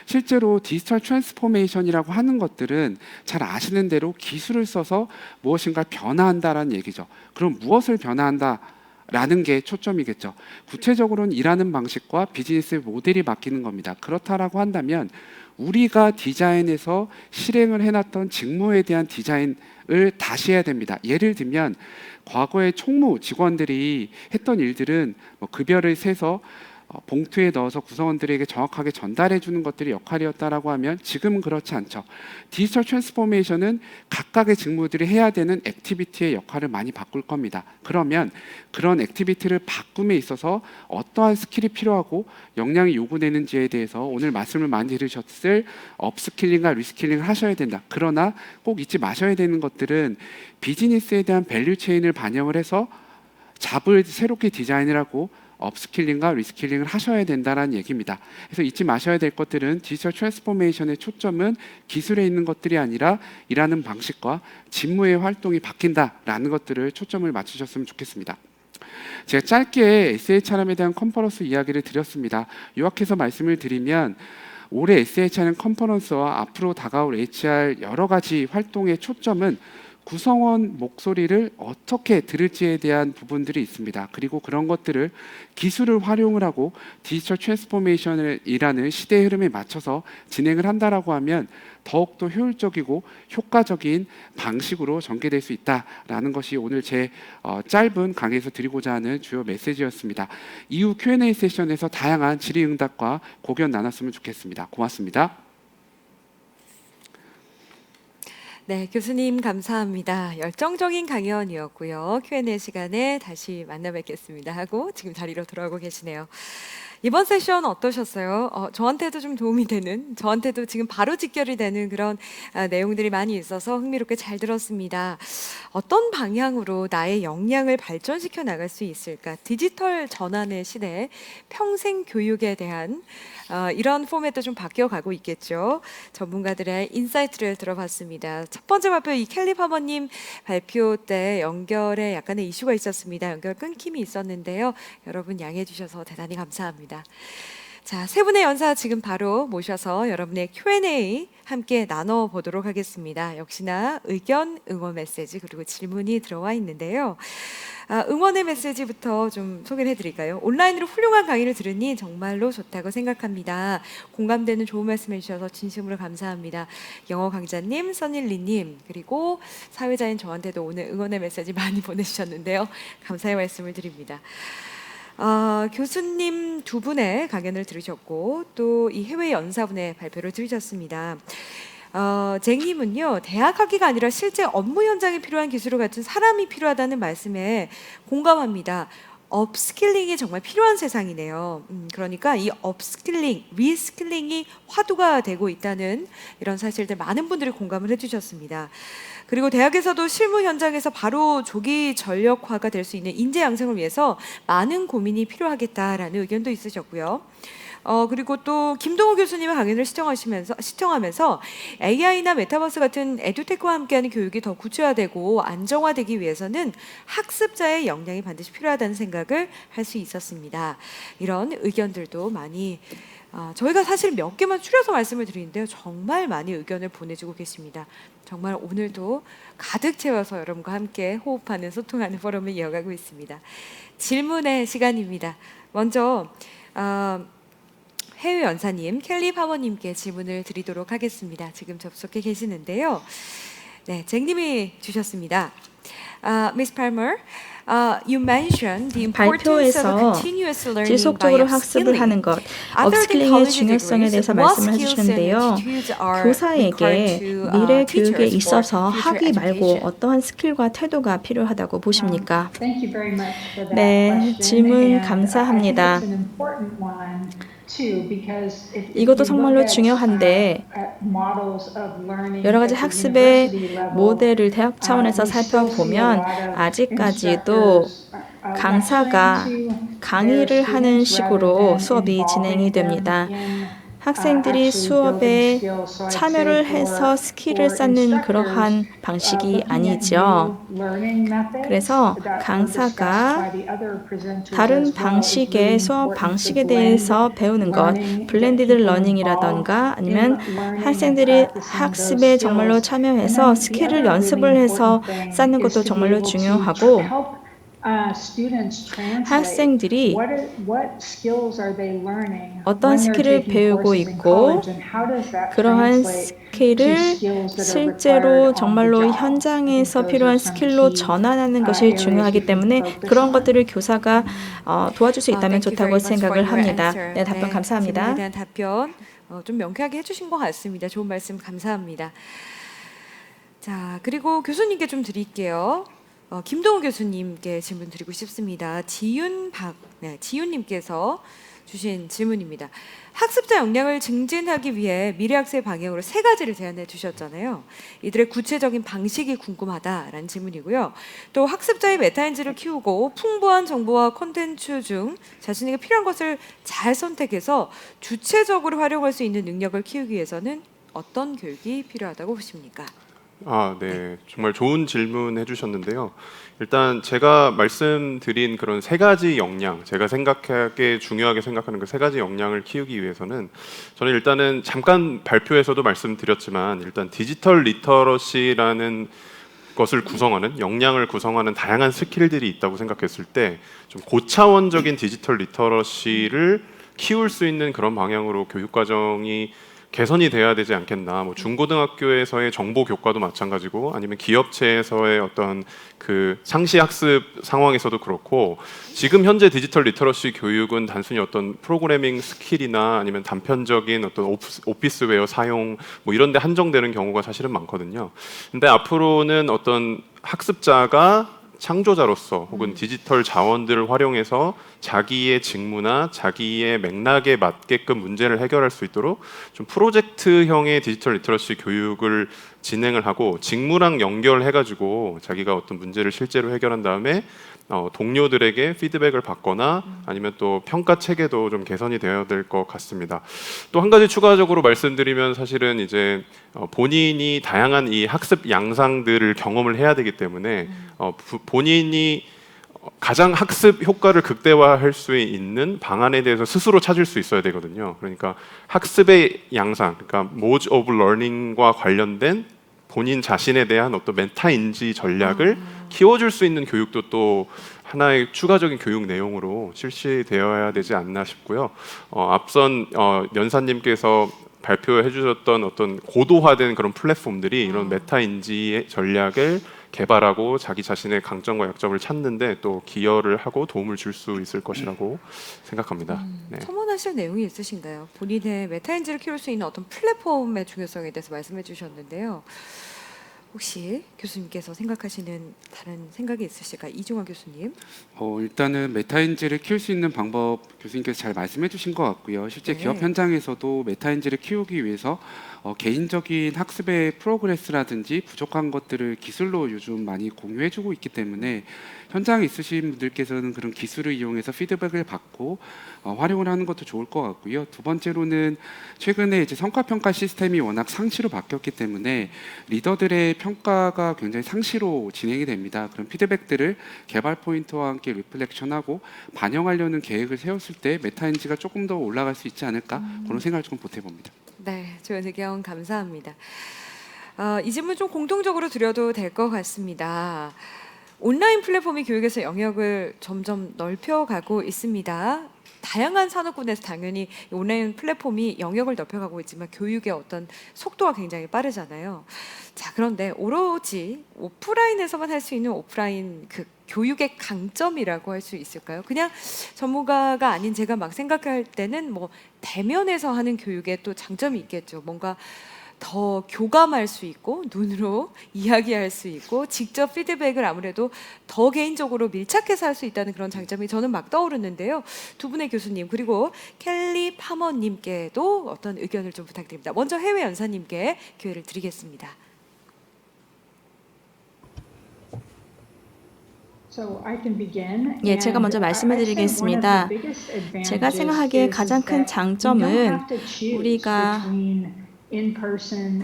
실제로 디지털 트랜스포메이션이라고 하는 것들은 잘 아시는 대로 기술을 써서 무엇인가 변화한다라는 얘기죠. 그럼 무엇을 변화한다? 라는 게 초점이겠죠. 구체적으로는 일하는 방식과 비즈니스 모델이 바뀌는 겁니다. 그렇다라고 한다면 우리가 디자인에서 실행을 해놨던 직무에 대한 디자인을 다시 해야 됩니다. 예를 들면 과거에 총무 직원들이 했던 일들은 급여를 세서 봉투에 넣어서 구성원들에게 정확하게 전달해 주는 것들이 역할이었다라고 하면 지금은 그렇지 않죠. 디지털 트랜스포메이션은 각각의 직무들이 해야 되는 액티비티의 역할을 많이 바꿀 겁니다. 그러면 그런 액티비티를 바꿈에 있어서 어떠한 스킬이 필요하고 역량이 요구되는지에 대해서 오늘 말씀을 많이 들으셨을 업스킬링과 리스킬링을 하셔야 된다. 그러나 꼭 잊지 마셔야 되는 것들은 비즈니스에 대한 밸류 체인을 반영을 해서 잡을 새롭게 디자인을 하고 업스킬링과 리스킬링을 하셔야 된다는 얘기입니다. 그래서 잊지 마셔야 될 것들은 디지털 트랜스포메이션의 초점은 기술에 있는 것들이 아니라 일하는 방식과 직무의 활동이 바뀐다라는 것들을 초점을 맞추셨으면 좋겠습니다. 제가 짧게 SHRM에 대한 컨퍼런스 이야기를 드렸습니다. 요약해서 말씀을 드리면 올해 SHRM 컨퍼런스와 앞으로 다가올 HR 여러 가지 활동의 초점은 구성원 목소리를 어떻게 들을지에 대한 부분들이 있습니다. 그리고 그런 것들을 기술을 활용을 하고 디지털 트랜스포메이션이라는 시대의 흐름에 맞춰서 진행을 한다라고 하면 더욱더 효율적이고 효과적인 방식으로 전개될 수 있다라는 것이 오늘 제 짧은 강의에서 드리고자 하는 주요 메시지였습니다. 이후 Q&A 세션에서 다양한 질의응답과 고견 나눴으면 좋겠습니다. 고맙습니다. 네, 교수님 감사합니다. 열정적인 강연이었고요. Q&A 시간에 다시 만나 뵙겠습니다 하고 지금 자리로 돌아오고 계시네요. 이번 세션 어떠셨어요? 저한테도 좀 도움이 되는, 저한테도 지금 바로 직결이 되는 그런 내용들이 많이 있어서 흥미롭게 잘 들었습니다. 어떤 방향으로 나의 역량을 발전시켜 나갈 수 있을까? 디지털 전환의 시대에 평생 교육에 대한 이런 포맷도 좀 바뀌어가고 있겠죠. 전문가들의 인사이트를 들어봤습니다. 첫 번째 발표 이 켈리 파머님 발표 때 연결에 약간의 이슈가 있었습니다. 연결 끊김이 있었는데요. 여러분 양해해 주셔서 대단히 감사합니다. 자, 세 분의 연사 지금 바로 모셔서 여러분의 Q&A 함께 나눠보도록 하겠습니다. 역시나 의견, 응원 메시지 그리고 질문이 들어와 있는데요. 응원의 메시지부터 좀 소개를 해드릴까요? 온라인으로 훌륭한 강의를 들으니 정말로 좋다고 생각합니다. 공감되는 좋은 말씀 해주셔서 진심으로 감사합니다. 영어 강자님, 써닐리님 그리고 사회자인 저한테도 오늘 응원의 메시지 많이 보내주셨는데요. 감사의 말씀을 드립니다. 교수님 두 분의 강연을 들으셨고 또 이 해외 연사분의 발표를 들으셨습니다. 쟁님은요, 대학 학위가 아니라 실제 업무 현장에 필요한 기술을 갖춘 사람이 필요하다는 말씀에 공감합니다. 업스킬링이 정말 필요한 세상이네요. 그러니까 이 업스킬링, 리스킬링이 화두가 되고 있다는 이런 사실들 많은 분들이 공감을 해주셨습니다. 그리고 대학에서도 실무 현장에서 바로 조기 전력화가 될 수 있는 인재 양성을 위해서 많은 고민이 필요하겠다라는 의견도 있으셨고요. 그리고 또 김동호 교수님의 강연을 시청하면서 AI나 메타버스 같은 에듀테크와 함께하는 교육이 더 구체화되고 안정화되기 위해서는 학습자의 역량이 반드시 필요하다는 생각을 할 수 있었습니다. 이런 의견들도 많이 저희가 사실 몇 개만 추려서 말씀을 드리는데요. 정말 많이 의견을 보내주고 계십니다. 정말 오늘도 가득 채워서 여러분과 함께 호흡하는 소통하는 포럼을 이어가고 있습니다. 질문의 시간입니다. 먼저 해외 연사님 켈리 파머님께 질문을 드리도록 하겠습니다. 지금 접속해 계시는데요. 네, 잭님이 주셨습니다. Miss Palmer, you mentioned the importance of 발표에서 continuous learning 지속적으로 by 학습을 하는 것, Other than 업스킬링의 college 중요성에 degrees, 대해서 what 말씀을 skills and 해주시는데요. attitudes are 교사에게 required to, 미래 teachers 교육에 for 있어서 future 학위 말고 education? 어떠한 스킬과 태도가 필요하다고 보십니까? Thank you very much for that 네, question. 질문 And 감사합니다. I think it's an important one too, because if 이것도 you 정말로 look at, 중요한데 at models of learning 여러 가지 at the 학습의 university level, 모델을 대학 차원에서 we still see a 살펴보면 lot of 아직까지도 instructors, 강사가 lecturing to 강의를 their 하는 students rather 식으로 than 수업이 진행이 involving them 됩니다. in, 학생들이 actually 수업에 building skills. So I'd say 참여를 해서 스킬을 쌓는 그러한 방식이 아니죠. 그래서 강사가 다른 방식의 수업 방식에 대해서 배우는 것, 블렌디드 러닝이라던가 아니면 학생들이 학습에 정말로 참여해서 스킬을 연습을 해서 쌓는 것도 정말로 중요하고 학생들이 어떤 스킬을 배우고 있고 그러한 스킬을 실제로 정말로 현장에서 필요한 스킬로 전환하는 것이 중요하기 때문에 그런 것들을 교사가 도와줄 수 있다면 좋다고 생각을 합니다. 네, 답변 감사합니다. 질문에 대한 답변 좀 명쾌하게 해주신 것 같습니다. 좋은 말씀 감사합니다. 자, 그리고 교수님께 좀 드릴게요. 김동호 교수님께 질문 드리고 싶습니다. 지윤님께서 주신 질문입니다. 학습자 역량을 증진하기 위해 미래학습의 방향으로 3가지를 제안해 주셨잖아요. 이들의 구체적인 방식이 궁금하다라는 질문이고요. 또 학습자의 메타인지를 키우고 풍부한 정보와 콘텐츠 중 자신에게 필요한 것을 잘 선택해서 주체적으로 활용할 수 있는 능력을 키우기 위해서는 어떤 교육이 필요하다고 보십니까? 네. 정말 좋은 질문 해주셨는데요. 일단 제가 말씀드린 그런 3가지 역량, 제가 중요하게 생각하는 그 3가지 역량을 키우기 위해서는 저는 일단은 잠깐 발표에서도 말씀드렸지만 일단 디지털 리터러시라는 것을 구성하는, 역량을 구성하는 다양한 스킬들이 있다고 생각했을 때 좀 고차원적인 디지털 리터러시를 키울 수 있는 그런 방향으로 교육과정이 개선이 돼야 되지 않겠나. 뭐 중고등학교에서의 정보 교과도 마찬가지고 아니면 기업체에서의 어떤 그 상시 학습 상황에서도 그렇고 지금 현재 디지털 리터러시 교육은 단순히 어떤 프로그래밍 스킬이나 아니면 단편적인 어떤 오피스웨어 사용 뭐 이런 데 한정되는 경우가 사실은 많거든요. 근데 앞으로는 어떤 학습자가 창조자로서 혹은 디지털 자원들을 활용해서 자기의 직무나 자기의 맥락에 맞게끔 문제를 해결할 수 있도록 좀 프로젝트형의 디지털 리터러시 교육을 진행을 하고 직무랑 연결해가지고 자기가 어떤 문제를 실제로 해결한 다음에 동료들에게 피드백을 받거나 아니면 또 평가 체계도 좀 개선이 되어야 될 것 같습니다. 또 한 가지 추가적으로 말씀드리면 사실은 이제 본인이 다양한 이 학습 양상들을 경험을 해야 되기 때문에 본인이 가장 학습 효과를 극대화할 수 있는 방안에 대해서 스스로 찾을 수 있어야 되거든요. 그러니까 학습의 양상, 그러니까 modes of learning과 관련된 본인 자신에 대한 어떤 메타 인지 전략을 키워줄 수 있는 교육도 또 하나의 추가적인 교육 내용으로 실시되어야 되지 않나 싶고요. 앞선 연사님께서 발표해 주셨던 어떤 고도화된 그런 플랫폼들이 이런 메타 인지 전략을 개발하고 자기 자신의 강점과 약점을 찾는데 또 기여를 하고 도움을 줄 수 있을 것이라고 생각합니다. 네. 첨언하실 내용이 있으신가요? 본인의 메타인지를 키울 수 있는 어떤 플랫폼의 중요성에 대해서 말씀해 주셨는데요. 혹시 교수님께서 생각하시는 다른 생각이 있으실까요? 이중환 교수님. 일단은 메타인지를 키울 수 있는 방법 교수님께서 잘 말씀해 주신 것 같고요. 실제 네. 기업 현장에서도 메타인지를 키우기 위해서 개인적인 학습의 프로그레스라든지 부족한 것들을 기술로 요즘 많이 공유해 주고 있기 때문에 현장에 있으신 분들께서는 그런 기술을 이용해서 피드백을 받고 활용을 하는 것도 좋을 것 같고요. 두 번째로는 최근에 이제 성과평가 시스템이 워낙 상시로 바뀌었기 때문에 리더들의 평가가 굉장히 상시로 진행이 됩니다. 그런 피드백들을 개발 포인트와 함께 리플렉션하고 반영하려는 계획을 세웠을 때 메타인지가 조금 더 올라갈 수 있지 않을까 그런 생각을 조금 보태봅니다. 네, 좋은 의견 감사합니다. 이 질문 좀 공통적으로 드려도 될 것 같습니다. 온라인 플랫폼이 교육에서 영역을 점점 넓혀가고 있습니다. 다양한 산업군에서 당연히 이 온라인 플랫폼이 영역을 넓혀가고 있지만 교육의 어떤 속도가 굉장히 빠르잖아요. 자, 그런데 오로지 오프라인에서만 할 수 있는 오프라인 그 교육의 강점이라고 할 수 있을까요? 그냥 전문가가 아닌 제가 막 생각할 때는 뭐 대면에서 하는 교육에 또 장점이 있겠죠. 뭔가 더 교감할 수 있고 눈으로 이야기할 수 있고 직접 피드백을 아무래도 더 개인적으로 밀착해서 할 수 있다는 그런 장점이 저는 막 떠오르는데요. 두 분의 교수님 그리고 켈리 파머님께도 어떤 의견을 좀 부탁드립니다. 먼저 해외 연사님께 기회를 드리겠습니다. 예, 제가 먼저 말씀을 드리겠습니다. 제가 생각하기에 가장 큰 장점은 우리가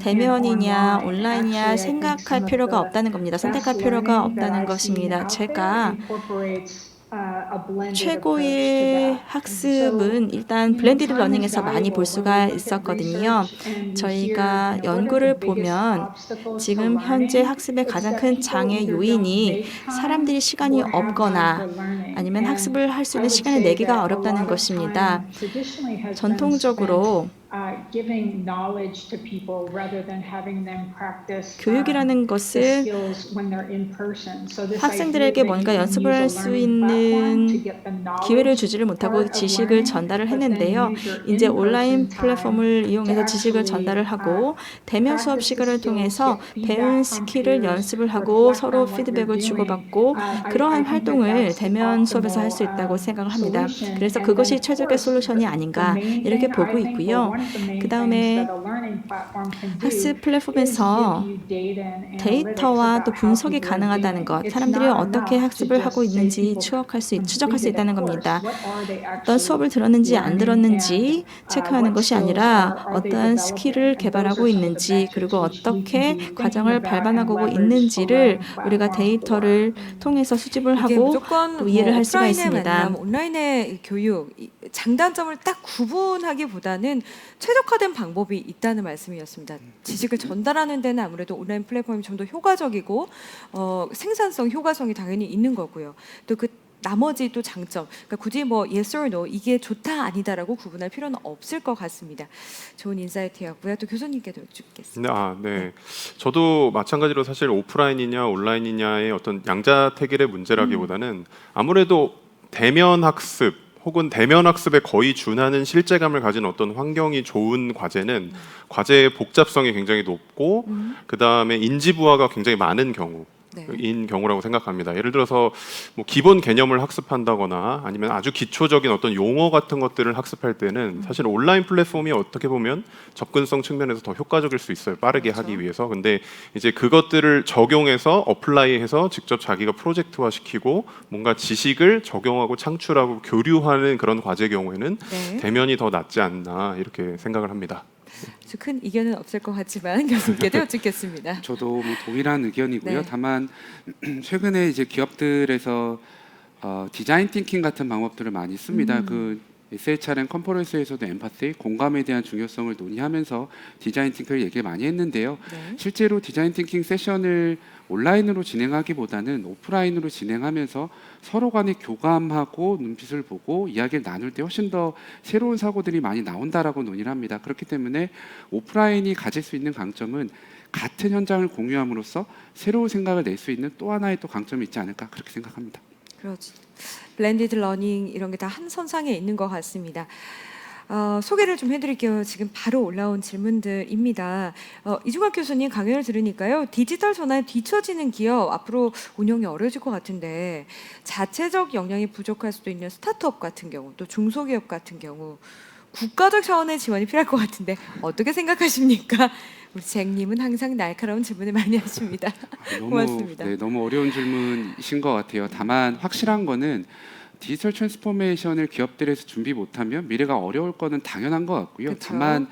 대면이냐 온라인이냐 생각할 필요가 없다는 겁니다. 선택할 필요가 없다는 것입니다. 제가 최고의 학습은 일단 블렌디드 러닝에서 많이 볼 수가 있었거든요. 저희가 연구를 보면 지금 현재 학습의 가장 큰 장애 요인이 사람들이 시간이 없거나 아니면 학습을 할 수 있는 시간을 내기가 어렵다는 것입니다. 전통적으로 교육이라는 것은 학생들에게 뭔가 연습을 할 수 있는 기회를 주지를 못하고 지식을 전달을 했는데요. 이제 온라인 플랫폼을 이용해서 지식을 전달을 하고 대면 수업 시간을 통해서 배운 스킬을 연습을 하고 서로 피드백을 주고받고 그러한 활동을 대면 수업에서 할 수 있다고 생각을 합니다. 그래서 그것이 최적의 솔루션이 아닌가 이렇게 보고 있고요. 그 다음에 학습 플랫폼에서 데이터와 또 분석이 가능하다는 것, 사람들이 어떻게 학습을 하고 있는지 추적할 수 있다는 겁니다. 어떤 수업을 들었는지 안 들었는지 체크하는 것이 아니라 어떤 스킬을 개발하고 있는지 그리고 어떻게 과정을 밟아나가고 있는지를 우리가 데이터를 통해서 수집을 하고 무조건 또 이해를 할 수가 오프라인의 있습니다. 만남, 온라인의 교육 장단점을 딱 구분하기보다는 최적화된 방법이 있다는 말씀이었습니다. 지식을 전달하는 데는 아무래도 온라인 플랫폼이 좀 더 효과적이고 생산성, 효과성이 당연히 있는 거고요. 또 그 나머지 또 장점, 그러니까 굳이 뭐 yes or no 이게 좋다 아니다라고 구분할 필요는 없을 것 같습니다. 좋은 인사이트였고요. 또 교수님께도 여쭙겠습니다. 네. 저도 마찬가지로 사실 오프라인이냐 온라인이냐의 어떤 양자택일의 문제라기보다는 아무래도 대면 학습 혹은 대면 학습에 거의 준하는 실제감을 가진 어떤 환경이 좋은 과제는 과제의 복잡성이 굉장히 높고 그 다음에 인지 부하가 굉장히 많은 경우인 경우라고 생각합니다. 예를 들어서 뭐 기본 개념을 학습한다거나 아니면 아주 기초적인 어떤 용어 같은 것들을 학습할 때는 사실 온라인 플랫폼이 어떻게 보면 접근성 측면에서 더 효과적일 수 있어요. 빠르게 그렇죠. 하기 위해서. 근데 이제 그것들을 적용해서 어플라이해서 직접 자기가 프로젝트화 시키고 뭔가 지식을 적용하고 창출하고 교류하는 그런 과제 경우에는 네. 대면이 더 낫지 않나 이렇게 생각을 합니다. 아주 큰 이견은 없을 것 같지만 교수님께도 여쭙겠습니다. 저도 뭐 동일한 의견이고요. 네. 다만 최근에 이제 기업들에서 디자인 띵킹 같은 방법들을 많이 씁니다. 그 SHRM 컨퍼런스에서도 엠파티, 공감에 대한 중요성을 논의하면서 디자인 띵킹을 얘기 많이 했는데요. 네. 실제로 디자인 띵킹 세션을 온라인으로 진행하기보다는 오프라인으로 진행하면서 서로 간에 교감하고 눈빛을 보고 이야기를 나눌 때 훨씬 더 새로운 사고들이 많이 나온다라고 논의를 합니다. 그렇기 때문에 오프라인이 가질 수 있는 강점은 같은 현장을 공유함으로써 새로운 생각을 낼 수 있는 또 하나의 또 강점이 있지 않을까 그렇게 생각합니다. 그렇죠. 블렌디드 러닝 이런 게 다 한 선상에 있는 것 같습니다. 소개를 좀 해드릴게요. 지금 바로 올라온 질문들입니다. 이중학 교수님 강연을 들으니까요. 디지털 전환에 뒤처지는 기업 앞으로 운영이 어려워질 것 같은데 자체적 역량이 부족할 수도 있는 스타트업 같은 경우 또 중소기업 같은 경우 국가적 차원의 지원이 필요할 것 같은데 어떻게 생각하십니까? 우리 잭님은 항상 날카로운 질문을 많이 하십니다. 고맙습니다. 너무 어려운 질문이신 것 같아요. 다만 확실한 거는 디지털 트랜스포메이션을 기업들에서 준비 못하면 미래가 어려울 거는 당연한 것 같고요. 그쵸. 다만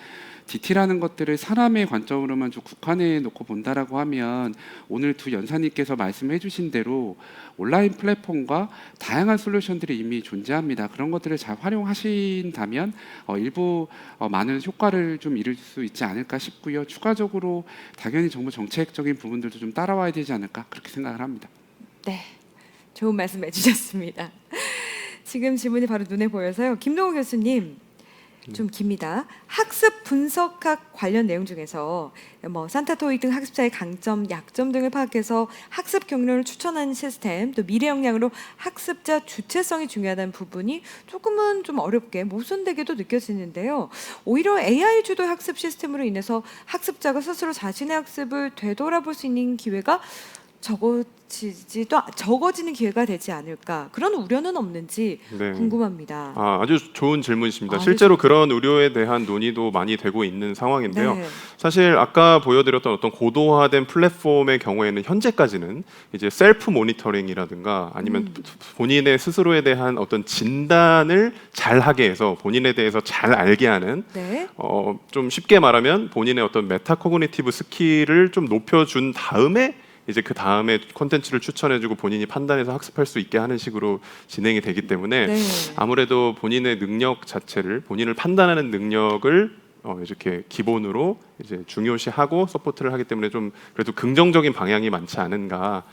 DT라는 것들을 사람의 관점으로만 좀 국한해 놓고 본다라고 하면 오늘 두 연사님께서 말씀해 주신 대로 온라인 플랫폼과 다양한 솔루션들이 이미 존재합니다. 그런 것들을 잘 활용하신다면 일부 많은 효과를 좀 이룰 수 있지 않을까 싶고요. 추가적으로 당연히 정부 정책적인 부분들도 좀 따라와야 되지 않을까 그렇게 생각을 합니다. 네, 좋은 말씀 해주셨습니다. 지금 질문이 바로 눈에 보여서요. 김동훈 교수님, 좀 깁니다. 학습 분석학 관련 내용 중에서 산타토익 등 학습자의 강점, 약점 등을 파악해서 학습 경로를 추천하는 시스템, 또 미래 역량으로 학습자 주체성이 중요하다는 부분이 조금은 좀 어렵게 모순되게도 느껴지는데요. 오히려 AI 주도 학습 시스템으로 인해서 학습자가 스스로 자신의 학습을 되돌아볼 수 있는 기회가 적어지는 기회가 되지 않을까 그런 우려는 없는지 네. 궁금합니다. 아주 좋은 질문이십니다. 아주 실제로 그런 우려에 대한 논의도 많이 되고 있는 상황인데요. 네. 사실 아까 보여드렸던 어떤 고도화된 플랫폼의 경우에는 현재까지는 이제 셀프 모니터링이라든가 아니면 본인의 스스로에 대한 어떤 진단을 잘 하게 해서 본인에 대해서 잘 알게 하는 네. 좀 쉽게 말하면 본인의 어떤 메타코그니티브 스킬을 좀 높여준 다음에 이제 그 다음에 콘텐츠를 추천해주고 본인이 판단해서 학습할 수 있게 하는 식으로 진행이 되기 때문에 네. 아무래도 본인의 능력 자체를 본인을 판단하는 능력을 이렇게 기본으로 이제 중요시하고 서포트를 하기 때문에 좀 그래도 긍정적인 방향이 많지 않은가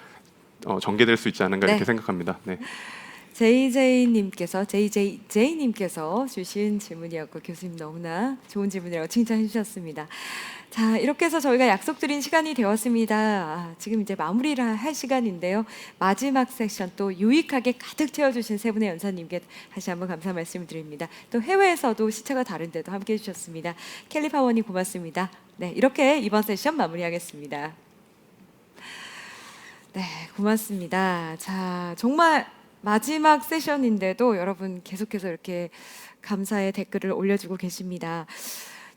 전개될 수 있지 않은가 네. 이렇게 생각합니다. 네. JJ님께서 주신 질문이었고 교수님 너무나 좋은 질문이라고 칭찬해 주셨습니다. 자, 이렇게 해서 저희가 약속드린 시간이 되었습니다. 지금 이제 마무리를 할 시간인데요. 마지막 세션 또 유익하게 가득 채워주신 세 분의 연사님께 다시 한번 감사 말씀을 드립니다. 또 해외에서도 시차가 다른데도 함께해 주셨습니다. 켈리 파원이 고맙습니다. 네, 이렇게 이번 세션 마무리하겠습니다. 네, 고맙습니다. 자, 정말 마지막 세션인데도 여러분 계속해서 이렇게 감사의 댓글을 올려주고 계십니다.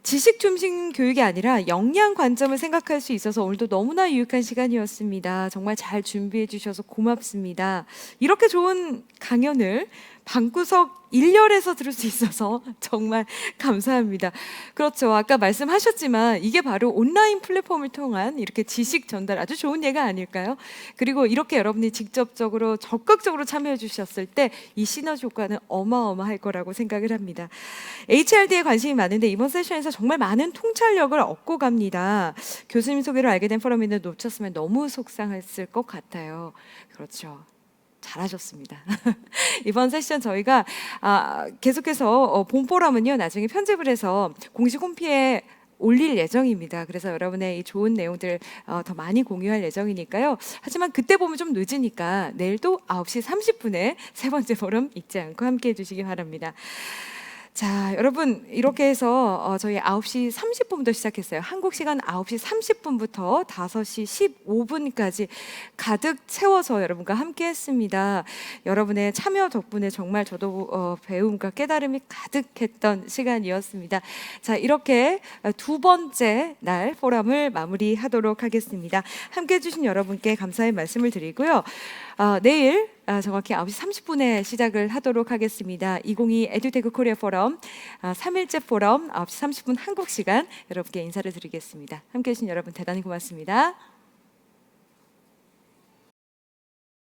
지식 중심 교육이 아니라 역량 관점을 생각할 수 있어서 오늘도 너무나 유익한 시간이었습니다. 정말 잘 준비해 주셔서 고맙습니다. 이렇게 좋은 강연을 방구석 1열에서 들을 수 있어서 정말 감사합니다. 그렇죠. 아까 말씀하셨지만 이게 바로 온라인 플랫폼을 통한 이렇게 지식 전달 아주 좋은 예가 아닐까요? 그리고 이렇게 여러분이 직접적으로 적극적으로 참여해 주셨을 때 이 시너지 효과는 어마어마할 거라고 생각을 합니다. HRD에 관심이 많은데 이번 세션에서 정말 많은 통찰력을 얻고 갑니다. 교수님 소개를 알게 된 포럼인데 놓쳤으면 너무 속상했을 것 같아요. 그렇죠. 잘하셨습니다. 이번 세션 저희가 계속해서 본 포럼은요 나중에 편집을 해서 공식 홈피에 올릴 예정입니다. 그래서 여러분의 이 좋은 내용들 더 많이 공유할 예정이니까요. 하지만 그때 보면 좀 늦으니까 내일도 9시 30분에 세 번째 포럼 잊지 않고 함께해 주시기 바랍니다. 자, 여러분 이렇게 해서 저희 9시 30분부터 시작했어요. 한국 시간 9시 30분부터 5시 15분까지 가득 채워서 여러분과 함께했습니다. 여러분의 참여 덕분에 정말 저도 배움과 깨달음이 가득했던 시간이었습니다. 자, 이렇게 두 번째 날 포럼을 마무리하도록 하겠습니다. 함께해 주신 여러분께 감사의 말씀을 드리고요. 내일 정확히 9시 30분에 시작을 하도록 하겠습니다. 2022 에듀테크 코리아 포럼 3일째 포럼 9시 30분 한국 시간 여러분께 인사를 드리겠습니다. 함께해 주신 여러분 대단히 고맙습니다.